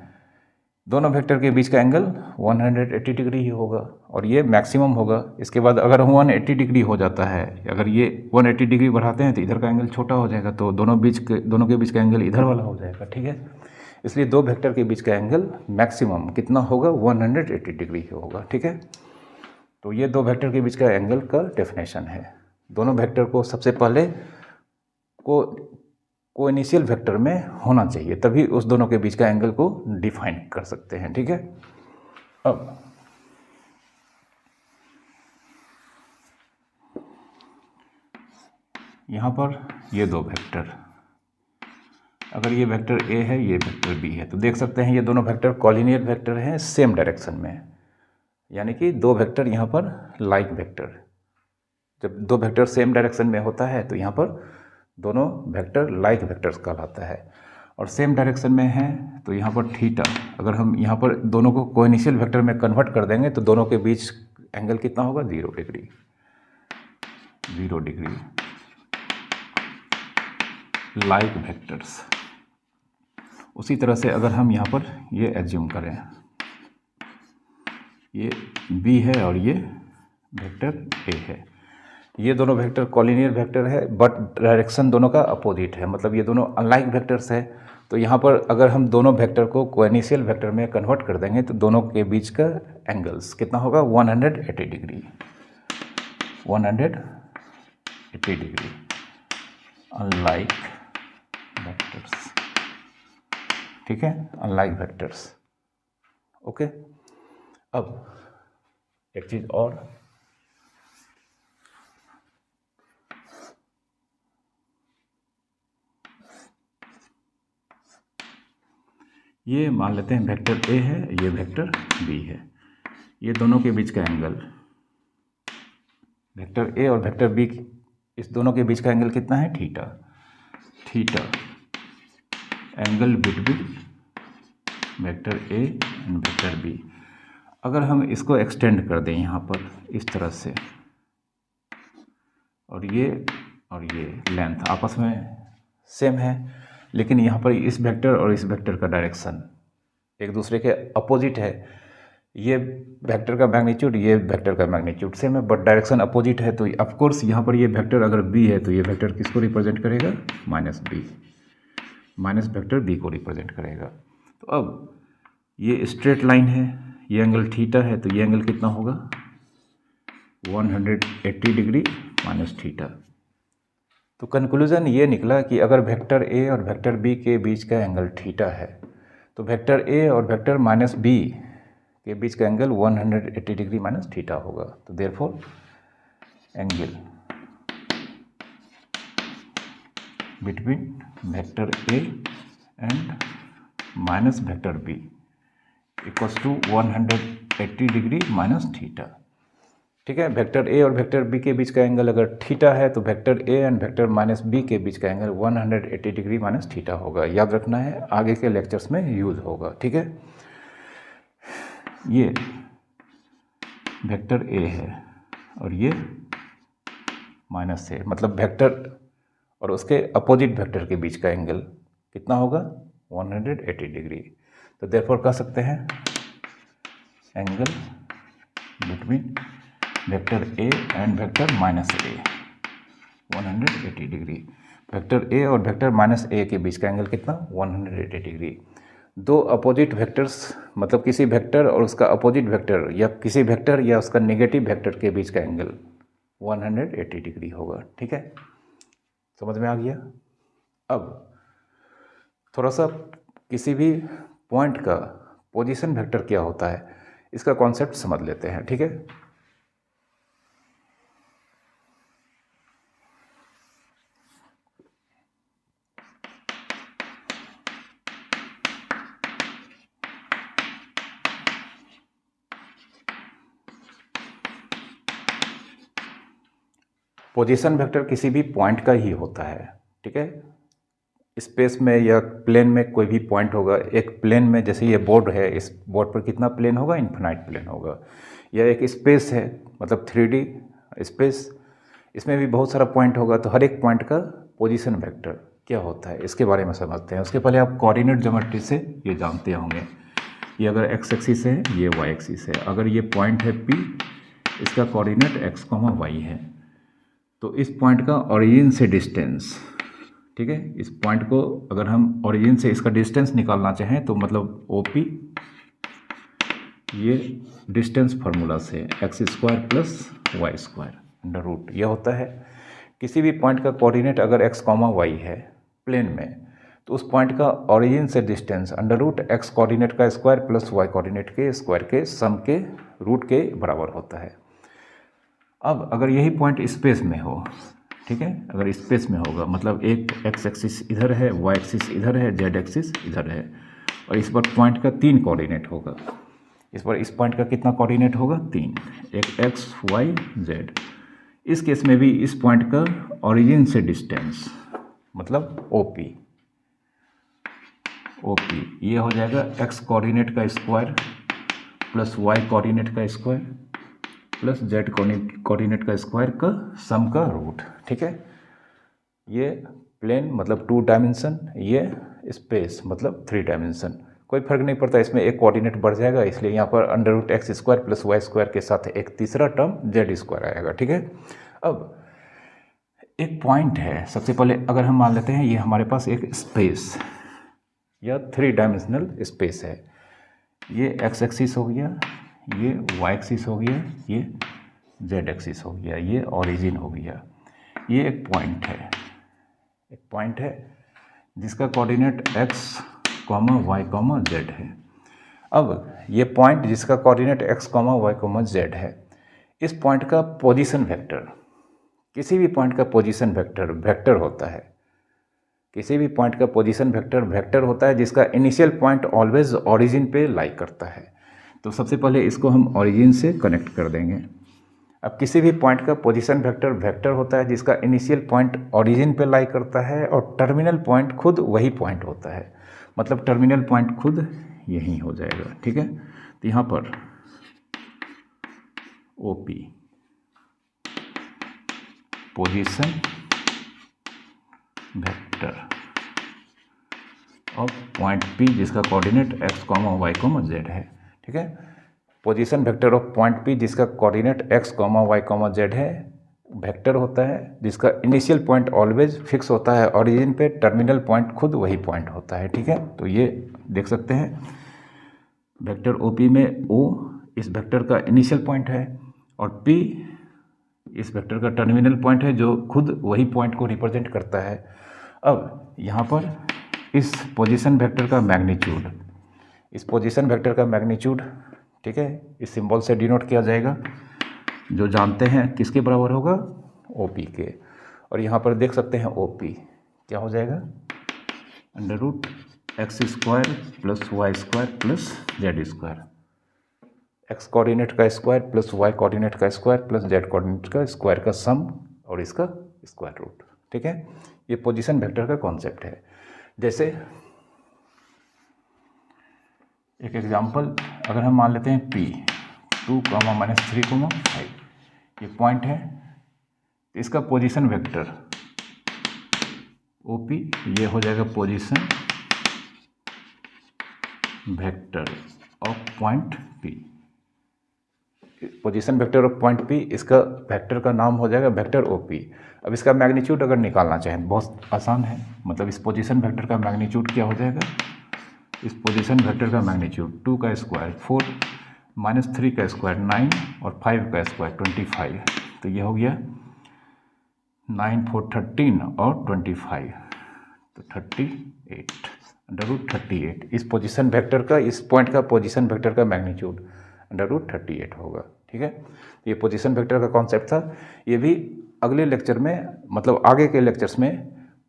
दोनों वेक्टर के बीच का एंगल 180 डिग्री ही होगा और ये मैक्सिमम होगा। इसके बाद अगर 180 डिग्री हो जाता है, अगर ये 180 डिग्री बढ़ाते हैं तो इधर का एंगल छोटा हो जाएगा, तो दोनों के बीच का एंगल इधर वाला हो जाएगा। ठीक है, इसलिए दो वेक्टर के बीच का एंगल मैक्सिमम कितना होगा? 180 डिग्री ही होगा। ठीक है, तो ये दो वेक्टर के बीच का एंगल का डेफिनेशन है। दोनों वेक्टर को सबसे पहले को इनिशियल वेक्टर में होना चाहिए, तभी उस दोनों के बीच का एंगल को डिफाइन कर सकते हैं। ठीक है, अब यहाँ पर ये दो वेक्टर, अगर ये वेक्टर ए है, ये वेक्टर बी है, तो देख सकते हैं ये दोनों वेक्टर कॉलिनियर वेक्टर हैं सेम डायरेक्शन में, यानी कि दो वेक्टर यहाँ पर लाइक वेक्टर। जब दो वेक्टर सेम डायरेक्शन में होता है तो यहाँ पर दोनों वेक्टर लाइक वेक्टर्स कहलाता है। और सेम डायरेक्शन में है तो यहाँ पर थीटा, अगर हम यहाँ पर दोनों को कोइनिशियल वेक्टर में कन्वर्ट कर देंगे तो दोनों के बीच एंगल कितना होगा? 0 डिग्री। 0 degree like vectors. उसी तरह से अगर हम यहाँ पर ये एज्यूम करें, ये बी है और ये वेक्टर ए है, ये दोनों वेक्टर कॉलिनियर वेक्टर है बट डायरेक्शन दोनों का अपोजिट है, मतलब ये दोनों अनलाइक वेक्टर्स है। तो यहाँ पर अगर हम दोनों वेक्टर को कोइनिशियल वेक्टर में कन्वर्ट कर देंगे तो दोनों के बीच का एंगल्स कितना होगा? 180 डिग्री। 180 degree unlike vectors. ठीक है, अनलाइक वेक्टर्स। ओके, अब एक चीज़ और, ये मान लेते हैं वेक्टर ए है, ये वेक्टर बी है, ये दोनों के बीच का एंगल, वेक्टर ए और वेक्टर बी, इस दोनों के बीच का एंगल कितना है? Theta. Theta angle between vector A and vector B. अगर हम इसको एक्सटेंड कर दें यहाँ पर इस तरह से, और ये लेंथ आपस में सेम है, लेकिन यहाँ पर इस वेक्टर और इस वेक्टर का डायरेक्शन एक दूसरे के अपोजिट है। ये वेक्टर का मैग्नीट्यूड, ये वेक्टर का मैग्नीट्यूड सेम है बट डायरेक्शन अपोजिट है। तो ऑफ कोर्स यहाँ पर ये वेक्टर अगर बी है तो ये वेक्टर किसको रिप्रेजेंट करेगा? Minus B, minus vector B को रिप्रेजेंट करेगा। तो अब ये स्ट्रेट लाइन है, ये एंगल थीटा है, तो ये एंगल कितना होगा? 180 डिग्री माइनस थीटा। तो कंक्लूजन ये निकला कि अगर वेक्टर ए और वेक्टर बी के बीच का एंगल थीटा है तो वेक्टर ए और वेक्टर माइनस बी के बीच का एंगल 180 डिग्री माइनस थीटा होगा। तो therefore angle between vector A and minus vector B equals to 180 degree minus theta. ठीक है, वेक्टर ए और वेक्टर बी के बीच का एंगल अगर थीटा है तो vector A and vector minus B के बीच का एंगल 180 डिग्री माइनस थीटा होगा। याद रखना है, आगे के लेक्चर्स में यूज होगा। ठीक है, ये वेक्टर ए है और ये माइनस है, मतलब वेक्टर और उसके अपोजिट वेक्टर के बीच का एंगल कितना होगा? 180 डिग्री। तो देयरफॉर कह सकते हैं angle between vector A and vector minus A 180 degree. Vector A और वेक्टर माइनस ए के बीच का एंगल कितना? 180 डिग्री। दो अपोजिट वेक्टर्स, मतलब किसी वेक्टर और उसका अपोजिट वेक्टर या किसी वेक्टर या उसका नेगेटिव वेक्टर के बीच का एंगल 180 डिग्री होगा। ठीक है, समझ में आ गया? अब थोड़ा सा किसी भी पॉइंट का पोजीशन वेक्टर क्या होता है, इसका कॉन्सेप्ट समझ लेते हैं। ठीक है, पोजीशन वेक्टर किसी भी पॉइंट का ही होता है। ठीक है, स्पेस में या प्लेन में कोई भी पॉइंट होगा। एक प्लेन में जैसे ये बोर्ड है, इस बोर्ड पर कितना प्लेन होगा, इन्फिनाइट प्लेन होगा। या एक स्पेस है, मतलब 3D स्पेस, इसमें भी बहुत सारा पॉइंट होगा। तो हर एक पॉइंट का पोजीशन वेक्टर क्या होता है, इसके बारे में समझते हैं। उसके पहले आप कोऑर्डिनेट ज्योमेट्री से ये जानते होंगे। ये अगर एक्स एक्सिस है, ये वाई एक्सिस है। अगर ये पॉइंट है P, इसका कोऑर्डिनेट एक्स कॉमा वाई है। तो इस पॉइंट का ओरिजिन से डिस्टेंस, ठीक है, इस पॉइंट को अगर हम ओरिजिन से इसका डिस्टेंस निकालना चाहें तो मतलब OP, ये डिस्टेंस फार्मूला से x² plus y² under root यह होता है। किसी भी पॉइंट का कोऑर्डिनेट अगर x कॉमा वाई है प्लेन में, तो उस पॉइंट का ओरिजिन से distance under root x coordinate का स्क्वायर प्लस y कोऑर्डिनेट के स्क्वायर के सम के रूट के बराबर होता है। अब अगर यही पॉइंट स्पेस में हो, ठीक है, अगर स्पेस में होगा मतलब एक एक्स एक्सिस इधर है, वाई एक्सिस इधर है, जेड एक्सिस इधर है, और इस पर पॉइंट का 3 कोऑर्डिनेट होगा। इस पर इस पॉइंट का कितना कोऑर्डिनेट होगा, 3, एक एक्स वाई जेड। इस केस में भी इस पॉइंट का ओरिजिन से डिस्टेंस मतलब OP ये हो जाएगा एक्स कोऑर्डिनेट का स्क्वायर प्लस वाई कोऑर्डिनेट का स्क्वायर प्लस जेड कोऑर्डिनेट का स्क्वायर का सम का रूट। ठीक है, ये प्लेन मतलब 2 डायमेंशन, ये स्पेस मतलब 3 डायमेंशन। कोई फर्क नहीं पड़ता, इसमें एक कोऑर्डिनेट बढ़ जाएगा, इसलिए यहाँ पर under root x² plus y² के साथ एक तीसरा टर्म z² आएगा। ठीक है, अब एक पॉइंट है। सबसे पहले अगर हम मान लेते हैं ये हमारे पास एक स्पेस या 3 डायमेंशनल स्पेस है। ये x एक्सिस हो गया, ये y एक्सिस हो गया, ये z एक्सिस हो गया, ये ओरिजिन हो गया। ये एक पॉइंट है जिसका कोऑर्डिनेट x, y, z है। अब ये पॉइंट जिसका कोऑर्डिनेट x, y, z है, इस पॉइंट का पोजीशन वेक्टर, किसी भी पॉइंट का पोजीशन वेक्टर होता है। किसी भी पॉइंट का पोजीशन वेक्टर होता है जिसका इनिशियल पॉइंट ऑलवेज ओरिजिन पे लाई करता है। तो सबसे पहले इसको हम ओरिजिन से कनेक्ट कर देंगे। अब किसी भी पॉइंट का पोजीशन वेक्टर होता है जिसका इनिशियल पॉइंट ओरिजिन पे लाई करता है और टर्मिनल पॉइंट खुद वही पॉइंट होता है, मतलब टर्मिनल पॉइंट खुद यही हो जाएगा। ठीक है, तो यहाँ पर OP position vector of point P जिसका कोऑर्डिनेट x, y, z है। ठीक है, position vector of point P जिसका कोऑर्डिनेट x, y, z है, वेक्टर होता है जिसका इनिशियल पॉइंट ऑलवेज फिक्स होता है ओरिजिन पे, टर्मिनल पॉइंट खुद वही पॉइंट होता है। ठीक है, तो ये देख सकते हैं वेक्टर OP में O इस वेक्टर का इनिशियल पॉइंट है और P इस वेक्टर का टर्मिनल पॉइंट है जो खुद वही पॉइंट को रिप्रेजेंट करता है। अब यहाँ पर इस पोजीशन वेक्टर का मैग्नीट्यूड, इस पोजीशन वेक्टर का मैग्नीट्यूड, ठीक है, इस सिंबल से डिनोट किया जाएगा, जो जानते हैं किसके बराबर होगा, OP के। और यहाँ पर देख सकते हैं OP क्या हो जाएगा, under root x² plus y² plus z², x coordinate का स्क्वायर प्लस y कोऑर्डिनेट का स्क्वायर प्लस z कोऑर्डिनेट का स्क्वायर का सम और इसका स्क्वायर रूट। ठीक है, ये पोजीशन वेक्टर का कॉन्सेप्ट है। जैसे एक एग्जांपल अगर हम मान लेते हैं P 2, -3, 5 ये पॉइंट है, तो इसका पोजीशन वेक्टर OP ये हो जाएगा position vector of point P। Position vector of point P, इसका वेक्टर का नाम हो जाएगा वेक्टर OP। अब इसका मैग्नीट्यूड अगर निकालना चाहें बहुत आसान है, मतलब इस पोजीशन वेक्टर का मैग्नीट्यूड क्या हो जाएगा, इस पोजीशन वेक्टर का मैग्नीट्यूड 2 का स्क्वायर 4, -3 का स्क्वायर 9 और 5 का स्क्वायर 25। तो ये हो गया 9, 4, 13 और 25 तो 38। √38 इस पोजीशन वेक्टर का, इस पॉइंट का पोजीशन वेक्टर का मैग्नीट्यूड √38 होगा। ठीक है, ये पोजीशन वेक्टर का कॉन्सेप्ट था। ये भी अगले लेक्चर में, मतलब आगे के लेक्चर्स में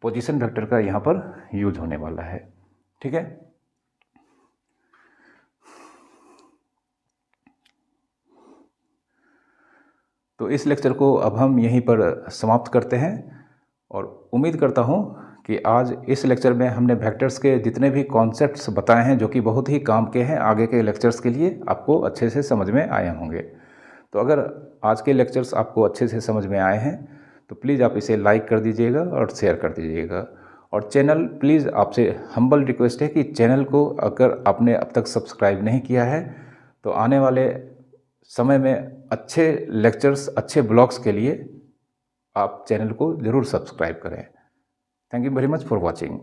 पोजीशन वेक्टर का यहाँ पर यूज होने वाला है। ठीक है, तो इस लेक्चर को अब हम यहीं पर समाप्त करते हैं और उम्मीद करता हूँ कि आज इस लेक्चर में हमने वेक्टर्स के जितने भी कॉन्सेप्ट्स बताए हैं जो कि बहुत ही काम के हैं आगे के लेक्चर्स के लिए, आपको अच्छे से समझ में आए होंगे। तो अगर आज के लेक्चर्स आपको अच्छे से समझ में आए हैं तो प्लीज़ आप इसे लाइक कर दीजिएगा और शेयर कर दीजिएगा। और चैनल, प्लीज़ आपसे हम्बल रिक्वेस्ट है कि चैनल को अगर आपने अब तक सब्सक्राइब नहीं किया है तो आने वाले समय में अच्छे लेक्चर्स, अच्छे ब्लॉग्स के लिए आप चैनल को ज़रूर सब्सक्राइब करें। Thank you very much for watching.